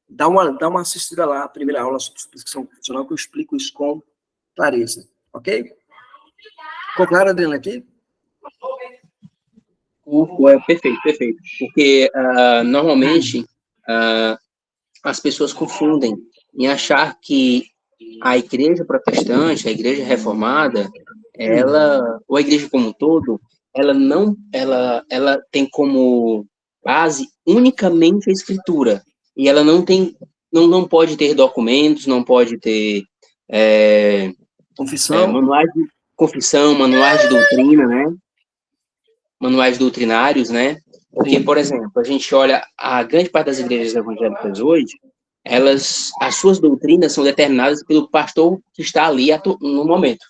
dá uma assistida lá, a primeira aula sobre subscrição confessional, que eu explico isso com clareza. Ok? Ficou claro, Adriana, aqui? Perfeito. Porque, normalmente, as pessoas confundem em achar que a igreja protestante, a igreja reformada, ou a igreja como um todo, ela tem como base unicamente a Escritura. E ela não pode ter documentos, não pode ter manuais de confissão, manuais de doutrina, né? Manuais doutrinários, né? Porque, por exemplo, a gente olha a grande parte das igrejas evangélicas hoje, as suas doutrinas são determinadas pelo pastor que está ali no momento.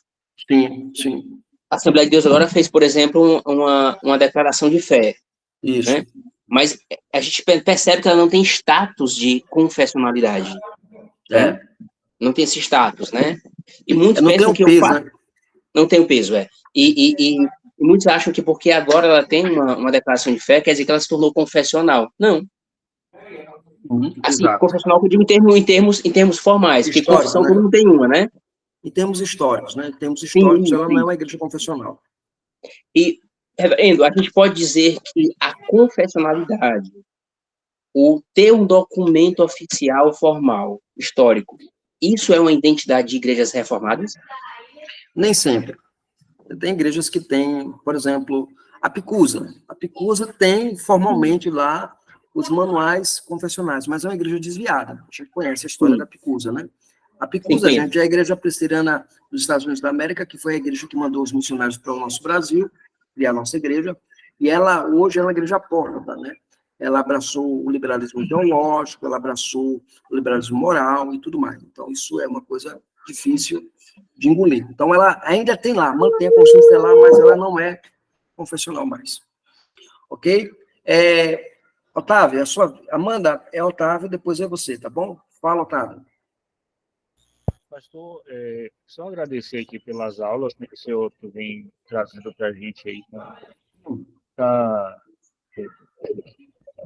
Sim. A Assembleia de Deus agora fez, por exemplo, uma declaração de fé. Isso. Né? Mas a gente percebe que ela não tem status de confessionalidade. Né? Não tem esse status, né? E muitos pensam que peso, né? Não tem o peso, E E muitos acham que porque agora ela tem uma declaração de fé, quer dizer que ela se tornou confessional. Não. Assim, Exato. confessional que eu digo em termos formais, porque Histórico, confissão né? todo mundo tem uma, né? Em termos históricos, né? Em termos históricos, Sim, ela sim. não é uma igreja confessional. E, reverendo, a gente pode dizer que a confessionalidade, o ter um documento oficial formal, histórico, isso é uma identidade de igrejas reformadas? Nem sempre. Tem igrejas que têm, por exemplo, a Picusa. A Picusa tem formalmente lá os manuais confessionais, mas é uma igreja desviada. A gente conhece a história da Picusa, né? A Picusa, Sim. gente, é a igreja presbiteriana dos Estados Unidos da América, que foi a igreja que mandou os missionários para o nosso Brasil, criar a nossa igreja, e ela, hoje, é uma igreja apóstata, né? Ela abraçou o liberalismo teológico, ela abraçou o liberalismo moral e tudo mais. Então, isso é uma coisa difícil de engolir. Então, ela ainda tem lá, mantém a consciência lá, mas ela não é confessional mais. Ok? Otávio, Amanda é Otávio, depois é você, tá bom? Fala, Otávio. Pastor, só agradecer aqui pelas aulas, né, que o senhor vem trazendo para a gente aí. Tá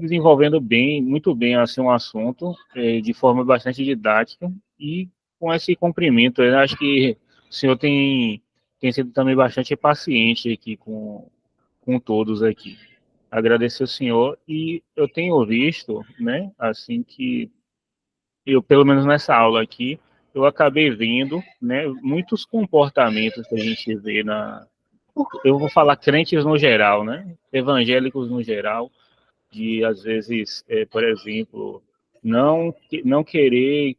desenvolvendo muito bem assim, um assunto, de forma bastante didática e com esse cumprimento. Eu acho que o senhor tem sido também bastante paciente aqui com todos aqui. Agradecer ao senhor, e eu tenho visto, né, assim que eu, pelo menos nessa aula aqui, eu acabei vendo, né, muitos comportamentos que a gente vê eu vou falar crentes no geral, né, evangélicos no geral, de às vezes, por exemplo, não querer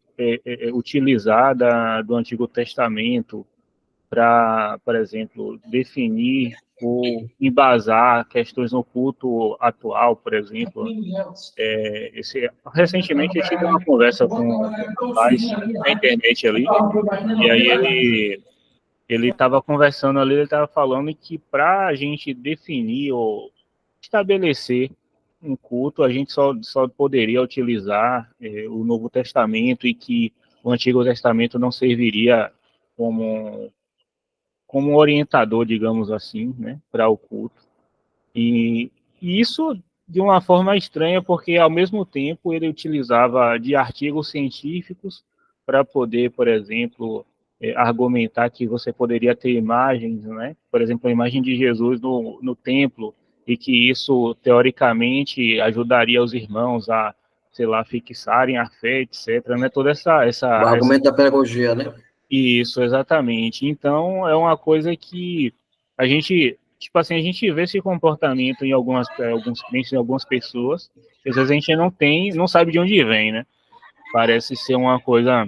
utilizar do Antigo Testamento para, por exemplo, definir ou embasar questões no culto atual, por exemplo. Recentemente eu tive uma conversa com um rapaz na internet ali, e aí ele estava conversando ali, ele estava falando que para a gente definir ou estabelecer um culto, a gente só poderia utilizar o Novo Testamento, e que o Antigo Testamento não serviria como um orientador, digamos assim, né, para o culto. E isso de uma forma estranha, porque ao mesmo tempo ele utilizava de artigos científicos para poder, por exemplo, argumentar que você poderia ter imagens, né? Por exemplo, a imagem de Jesus no templo, e que isso, teoricamente, ajudaria os irmãos a, sei lá, fixarem a fé, etc. Né? Toda O argumento da pedagogia, né? Isso, exatamente. Então, é uma coisa que a gente, tipo assim, a gente vê esse comportamento em alguns crentes, em algumas pessoas, que às vezes a gente não sabe de onde vem, né? Parece ser uma coisa,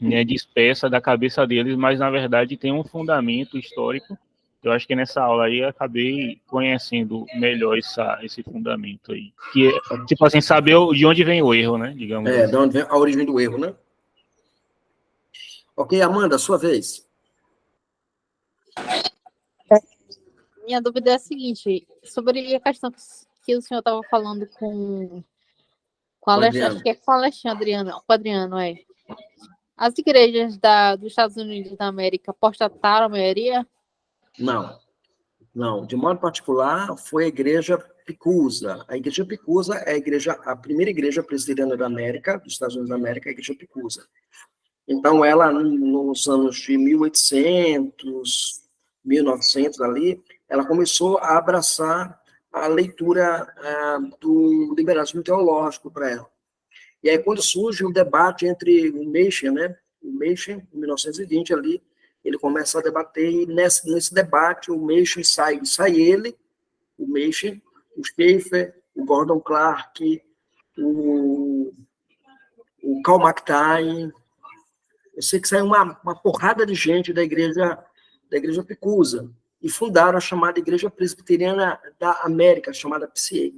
né, dispersa da cabeça deles, mas na verdade tem um fundamento histórico. Eu acho que nessa aula aí eu acabei conhecendo melhor esse fundamento aí. Que é, tipo assim, saber de onde vem o erro, né? Digamos assim. De onde vem a origem do erro, né? Ok, Amanda, sua vez. Minha dúvida é a seguinte, sobre a questão que o senhor estava falando com Alexandre, acho que é com Alexandre, com o Adriano, As igrejas dos Estados Unidos da América apostataram a maioria? Não. De modo particular, foi a igreja Picusa. A igreja Picusa é a primeira igreja presbiteriana da América, dos Estados Unidos da América, a igreja Picusa. Então, ela, nos anos de 1800, 1900 ali, ela começou a abraçar a leitura do liberalismo teológico para ela. E aí, quando surge um debate entre o Machen, né? O Machen, em 1920, ali, ele começa a debater, e nesse debate, o Machen sai ele, o Machen, o Schaeffer, o Gordon Clark, o Karl McTine. Eu sei que saiu uma porrada de gente da igreja Picusa, e fundaram a chamada Igreja Presbiteriana da América, chamada PCA.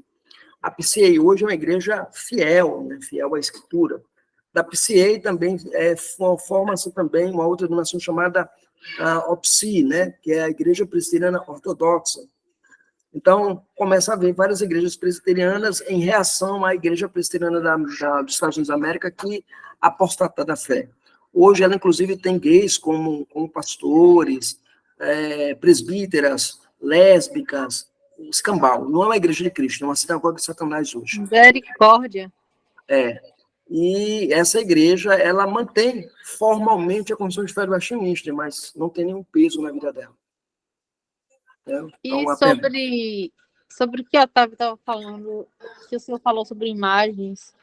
A PCA hoje é uma igreja fiel, né, fiel à Escritura. Da PCA também forma-se também uma outra denominação chamada OPSI, né, que é a Igreja Presbiteriana Ortodoxa. Então, começa a haver várias igrejas presbiterianas em reação à Igreja Presbiteriana dos Estados Unidos da América, que apostata da fé. Hoje, ela, inclusive, tem gays como pastores, presbíteras lésbicas, escambau. Não é uma igreja de Cristo, é uma sinagoga de Satanás hoje. Misericórdia. E essa igreja, ela mantém formalmente a Confissão de Fé do Westminster, mas não tem nenhum peso na vida dela. Então, e sobre o que o Otávio estava falando, que o senhor falou sobre imagens,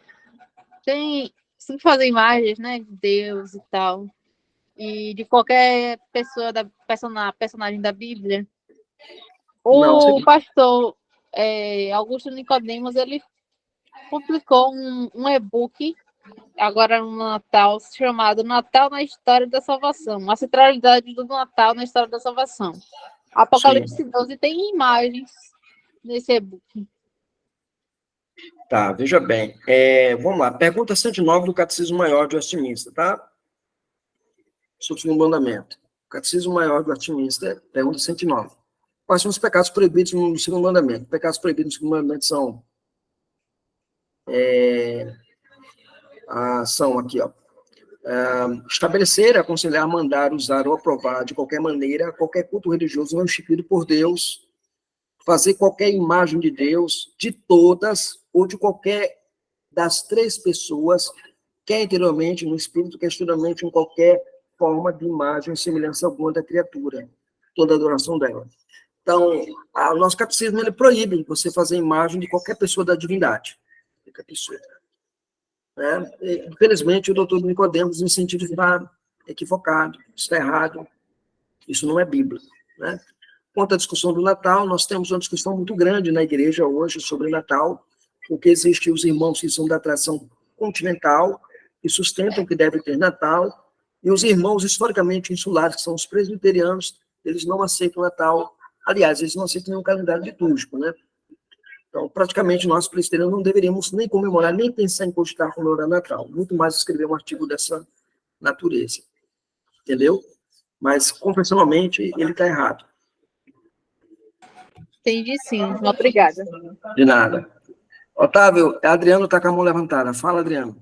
se fazer imagens, né, de Deus e tal, e de qualquer pessoa, personagem da Bíblia. O pastor Augusto Nicodemos, ele publicou um e-book agora no Natal, chamado Natal na História da Salvação, a centralidade do Natal na História da Salvação. Apocalipse 12 tem imagens nesse e-book. Tá, veja bem. Vamos lá. Pergunta 109 do Catecismo Maior de Westminster, tá? Sobre o segundo mandamento. Catecismo Maior de Westminster, pergunta 109. Quais são os pecados proibidos no segundo mandamento? Pecados proibidos no segundo mandamento são aqui, ó. Estabelecer, aconselhar, mandar, usar ou aprovar de qualquer maneira qualquer culto religioso não instituído por Deus, fazer qualquer imagem de Deus, de todas ou de qualquer das três pessoas, quer interiormente no espírito, quer exteriormente em qualquer forma de imagem, semelhança alguma da criatura, toda a adoração dela. Então, o nosso catecismo, ele proíbe você fazer imagem de qualquer pessoa da divindade. Qualquer pessoa. Infelizmente, o doutor Nicodemos, no sentido de estar equivocado, está errado. Isso não é Bíblia. Né? Quanto à discussão do Natal, nós temos uma discussão muito grande na igreja hoje sobre Natal, porque existem os irmãos que são da tradição continental, que sustentam que deve ter Natal, e os irmãos historicamente insulares, que são os presbiterianos, eles não aceitam Natal. Aliás, eles não aceitam nenhum calendário litúrgico, né? Então, praticamente, nós presbiterianos não deveríamos nem comemorar, nem pensar em cogitar comemorar Natal, muito mais escrever um artigo dessa natureza. Entendeu? Mas, confessionalmente, ele está errado. Entendi, sim. Obrigada. De nada. Otávio, Adriano está com a mão levantada. Fala, Adriano.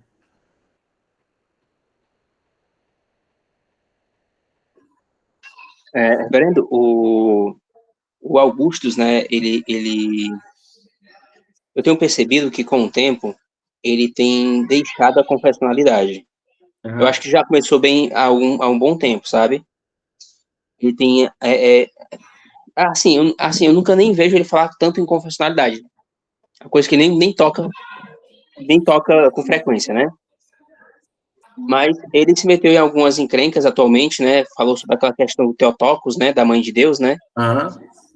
Reverendo, o Augustus, né, eu tenho percebido que, com o tempo, ele tem deixado a confessionalidade. Eu acho que já começou bem há um bom tempo, sabe? Ele tem... eu nunca nem vejo ele falar tanto em confessionalidade. É uma coisa que nem toca com frequência, né? Mas ele se meteu em algumas encrencas atualmente, né? Falou sobre aquela questão do Theotokos, né? Da Mãe de Deus, né?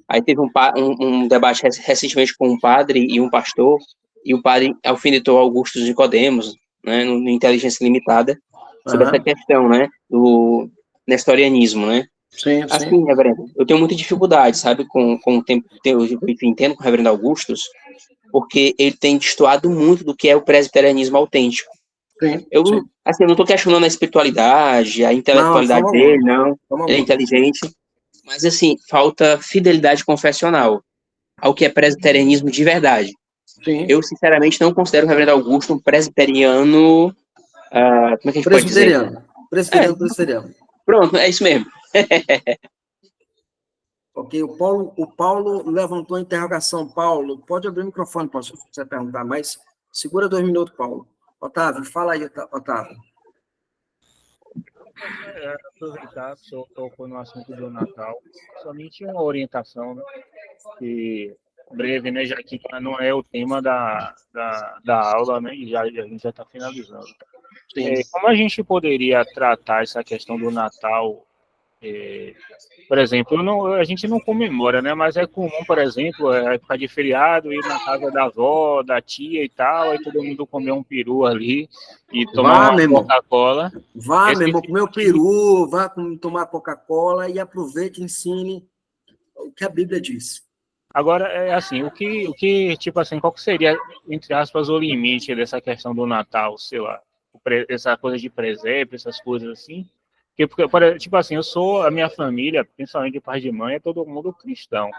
Aí teve um debate recentemente com um padre e um pastor, e o padre alfinetou Augusto Nicodemos, né? No Inteligência Limitada, sobre essa questão, né? Do nestorianismo, né? Sim. Assim, reverendo, eu tenho muita dificuldade, sabe? Com o tempo, eu entendo com o reverendo Augustus, porque ele tem destoado muito do que é o presbiterianismo autêntico. Eu não estou questionando a espiritualidade, a intelectualidade dele, não. Ele é inteligente. Mas, assim, falta fidelidade confessional ao que é presbiterianismo de verdade. Sim. Eu, sinceramente, não considero o reverendo Augusto um presbiteriano... como é que a gente pode dizer? Presbiteriano. Pronto, é isso mesmo. Ok, o Paulo levantou a interrogação. Paulo, pode abrir o microfone, se você perguntar, mas segura 2 minutos, Paulo. Otávio, fala aí, Otávio. Aproveitar que o senhor tocou no assunto do Natal, somente uma orientação, né, que breve, né, já que não é o tema da aula, né, e a gente já está finalizando. Como a gente poderia tratar essa questão do Natal? Por exemplo, a gente não comemora, né? Mas é comum, por exemplo, a época de feriado, ir na casa da avó, da tia e tal, aí todo mundo comer um peru ali e tomar uma Coca-Cola. Vá, meu irmão, comer o peru, vá tomar Coca-Cola e aproveite e ensine o que a Bíblia diz. Agora, assim, o que, tipo assim, qual que seria, entre aspas, o limite dessa questão do Natal, sei lá, essa coisa de presépio, essas coisas assim? Porque, tipo assim, a minha família, principalmente de pai de mãe, é todo mundo cristão,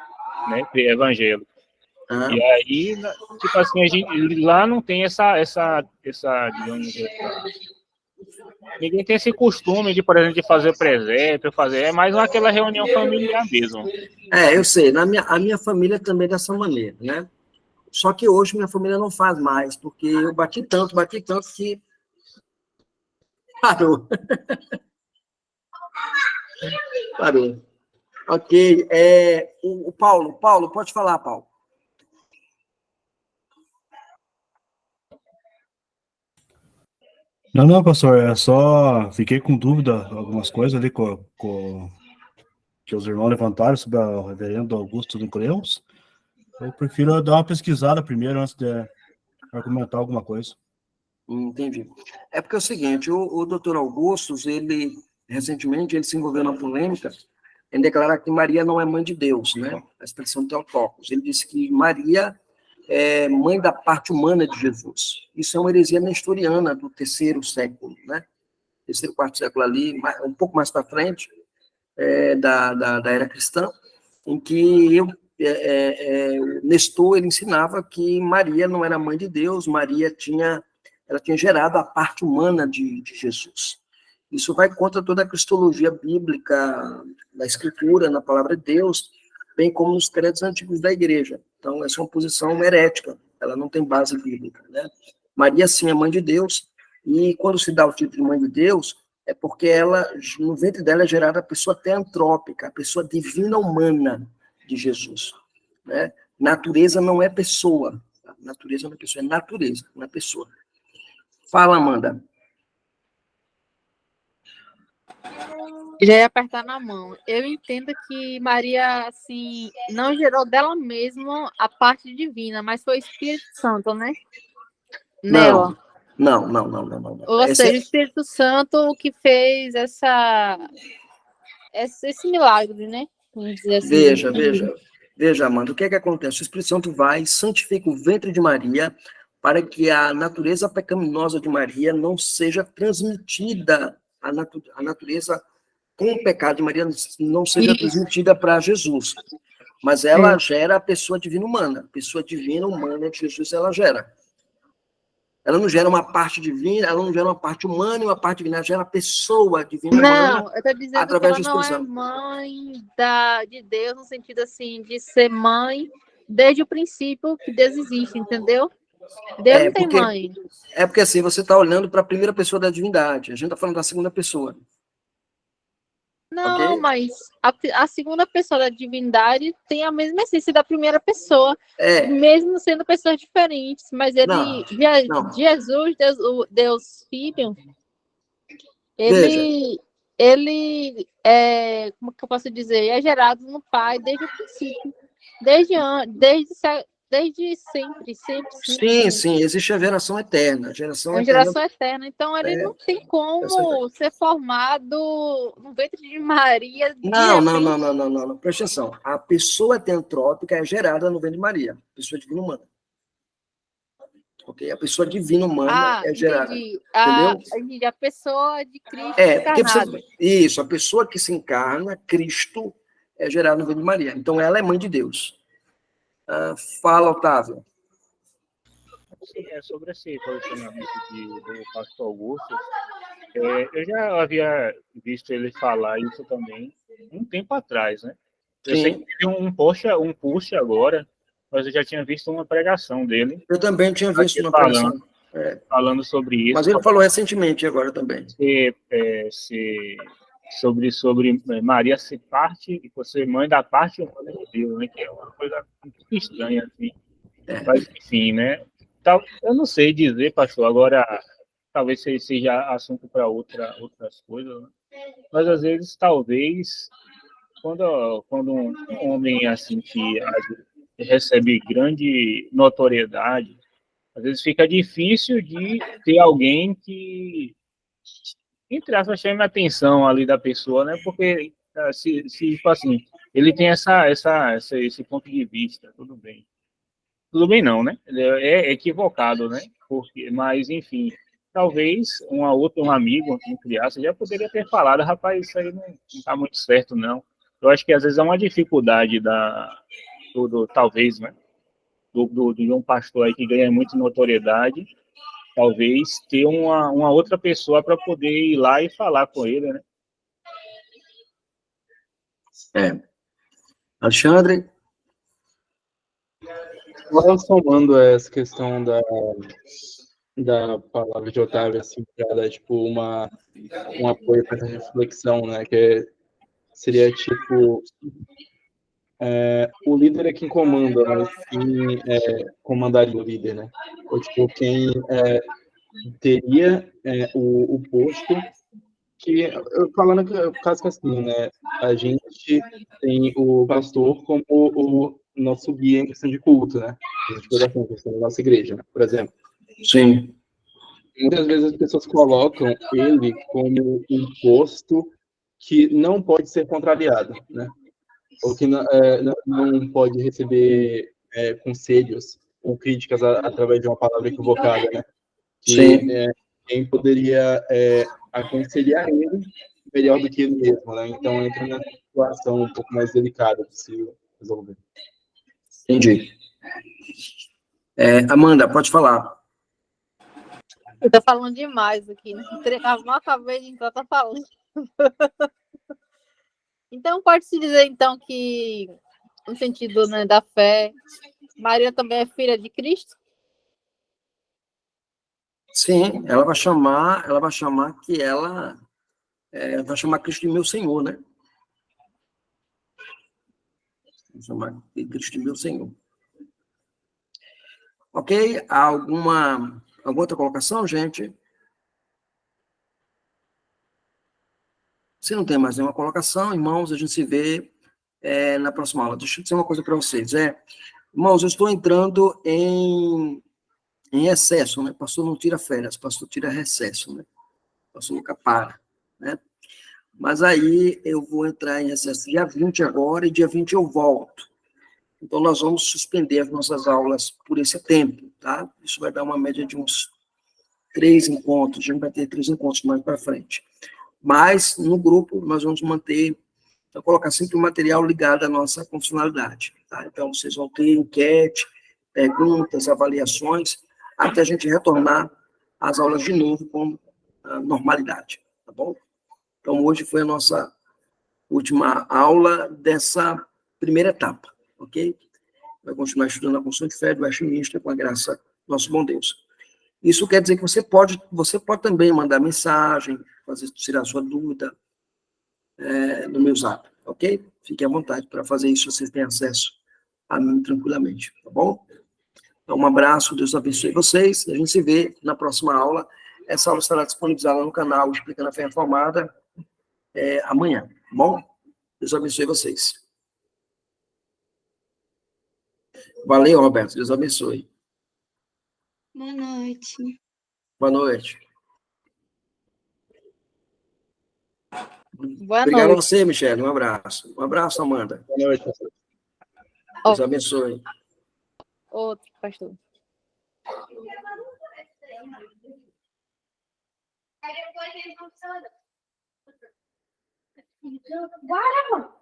né, evangélico. E aí, tipo assim, a gente lá não tem essa digamos, ninguém tem esse costume de, por exemplo, de fazer presépio, é mais aquela reunião familiar mesmo. Eu sei, a minha família também é dessa maneira, né? Só que hoje minha família não faz mais, porque eu bati tanto que parou. Parou. Ok. O Paulo, pode falar, Paulo. Não, pastor, só fiquei com dúvida, algumas coisas ali que os irmãos levantaram sobre o reverendo Augusto Nicolaus. Eu prefiro dar uma pesquisada primeiro antes de argumentar alguma coisa. Entendi. É porque é o seguinte, o doutor Augustus, recentemente, ele se envolveu na polêmica em declarar que Maria não é mãe de Deus, né? A expressão Theotokos. Ele disse que Maria é mãe da parte humana de Jesus. Isso é uma heresia nestoriana do terceiro século, né? Terceiro, quarto século ali, um pouco mais para frente, da era cristã, em que Nestor ele ensinava que Maria não era mãe de Deus, ela tinha gerado a parte humana de Jesus. Isso vai contra toda a cristologia bíblica, da Escritura, na palavra de Deus, bem como nos credos antigos da igreja. Então, essa é uma posição herética, ela não tem base bíblica, né? Maria, sim, é mãe de Deus, e quando se dá o título de mãe de Deus, é porque ela, no ventre dela é gerada a pessoa teantrópica, a pessoa divina humana de Jesus, né? Natureza não é pessoa, natureza não é pessoa, é natureza, não é pessoa. Fala, Amanda. Já ia apertar na mão. Eu entendo que Maria, assim, não gerou dela mesma a parte divina, mas foi o Espírito Santo, né? Nela. Não. Ou seja, o Espírito Santo que fez esse milagre, né? Vamos dizer assim. Veja, Amanda, o que acontece? O Espírito Santo vai e santifica o ventre de Maria para que a natureza pecaminosa de Maria não seja transmitida, a natureza com o pecado de Maria não seja transmitida para Jesus. Mas ela gera a pessoa divina humana. A pessoa divina humana de Jesus, ela gera. Ela não gera uma parte divina, ela não gera uma parte humana e uma parte divina, ela gera a pessoa divina humana. Não, eu estou dizendo através que ela não é mãe de Deus, no sentido assim, de ser mãe desde o princípio que Deus existe, entendeu? Deus não tem mãe. É porque assim, você está olhando para a primeira pessoa da divindade, a gente está falando da segunda pessoa. Não, okay? Mas a segunda pessoa da divindade tem a mesma essência da primeira pessoa, mesmo sendo pessoas diferentes, mas Jesus, Deus Filho, ele como que eu posso dizer, é gerado no Pai desde o princípio, desde sempre. Sim, existe a geração eterna. Geração eterna. Então, ele não tem como ser formado no ventre de Maria. Não. Presta atenção. A pessoa teantrópica é gerada no ventre de Maria. Pessoa divina humana. Ok? A pessoa divina humana é gerada. Entendi. A pessoa de Cristo encarnada. Isso, a pessoa que se encarna, Cristo, é gerada no ventre de Maria. Então, ela é mãe de Deus. Fala, Otávio. Sobre esse posicionamento do pastor Augusto, eu já havia visto ele falar isso também um tempo atrás, né? Eu sei que teve um push agora, mas eu já tinha visto uma pregação dele. Eu também tinha visto uma pregação. Falando sobre isso. Mas ele falou recentemente agora também. Sobre Maria ser parte e ser mãe da parte humana de Deus, né? Que é uma coisa muito estranha, assim. Mas, enfim, né? Eu não sei dizer, pastor, agora talvez seja assunto para outras coisas, né? Mas às vezes, talvez, quando um homem assim que recebe grande notoriedade, às vezes fica difícil de ter alguém que, entre aspas, chame a atenção ali da pessoa, né? Porque se tipo assim, ele tem esse ponto de vista, tudo bem. Tudo bem não, né? É equivocado, né? Mas, enfim, talvez um amigo, entre aspas, já poderia ter falado, rapaz, isso aí não está muito certo, não. Eu acho que às vezes é uma dificuldade talvez, né? De um pastor aí que ganha muita notoriedade talvez ter uma outra pessoa para poder ir lá e falar com ele, né? Alexandre? Agora, somando essa questão da palavra de Otávio, assim, para dar, tipo, um apoio para essa reflexão, né, seria, tipo, o líder é quem comanda, mas quem comandaria o líder, né? Ou, tipo, quem teria o posto que, falando caso que assim, né, a gente tem o pastor como o nosso guia em questão de culto, né? A gente pega assim, questão da nossa igreja, né? Por exemplo. Sim. Muitas vezes as pessoas colocam ele como um posto que não pode ser contrariado, né? Ou que não pode receber conselhos ou críticas através de uma palavra equivocada, né? Que quem poderia aconselhar ele melhor do que ele mesmo, né? Então entra numa situação um pouco mais delicada de se resolver. Entendi. Amanda, pode falar. Eu tô falando demais aqui, né? Não acabei de entrar, tá falando. Então, pode-se dizer, então, que, no sentido, né, da fé, Maria também é filha de Cristo? Sim, ela vai chamar que ela vai chamar Cristo de meu Senhor, né? Vai chamar de Cristo de meu Senhor. Ok? Há alguma outra colocação, gente? Se não tem mais nenhuma colocação, irmãos, a gente se vê na próxima aula. Deixa eu dizer uma coisa para vocês. Irmãos, eu estou entrando em recesso, né? Pastor não tira férias, pastor tira recesso, né? Pastor nunca para, né? Mas aí eu vou entrar em recesso dia 20 agora, e dia 20 eu volto. Então, nós vamos suspender as nossas aulas por esse tempo, tá? Isso vai dar uma média de uns 3 encontros, a gente vai ter 3 encontros mais para frente. Mas, no grupo, nós vamos manter, então, colocar sempre o material ligado à nossa funcionalidade, tá? Então, vocês vão ter enquete, perguntas, avaliações, até a gente retornar às aulas de novo com a normalidade, tá bom? Então, hoje foi a nossa última aula dessa primeira etapa, ok? Vai continuar estudando a construção de fé do Westminster com a graça do nosso bom Deus. Isso quer dizer que você pode também mandar mensagem, tirar sua dúvida no meu zap, ok? Fique à vontade para fazer isso, vocês têm acesso a mim tranquilamente, tá bom? Então, um abraço, Deus abençoe vocês, a gente se vê na próxima aula. Essa aula estará disponibilizada no canal Explicando a Fé Reformada amanhã, tá bom? Deus abençoe vocês. Valeu, Roberto, Deus abençoe. Boa noite. Boa noite. Boa Obrigado noite. a você, Michele. Um abraço. Um abraço, Amanda. Boa noite, pastor. Deus abençoe. Outro, pastor. Bora,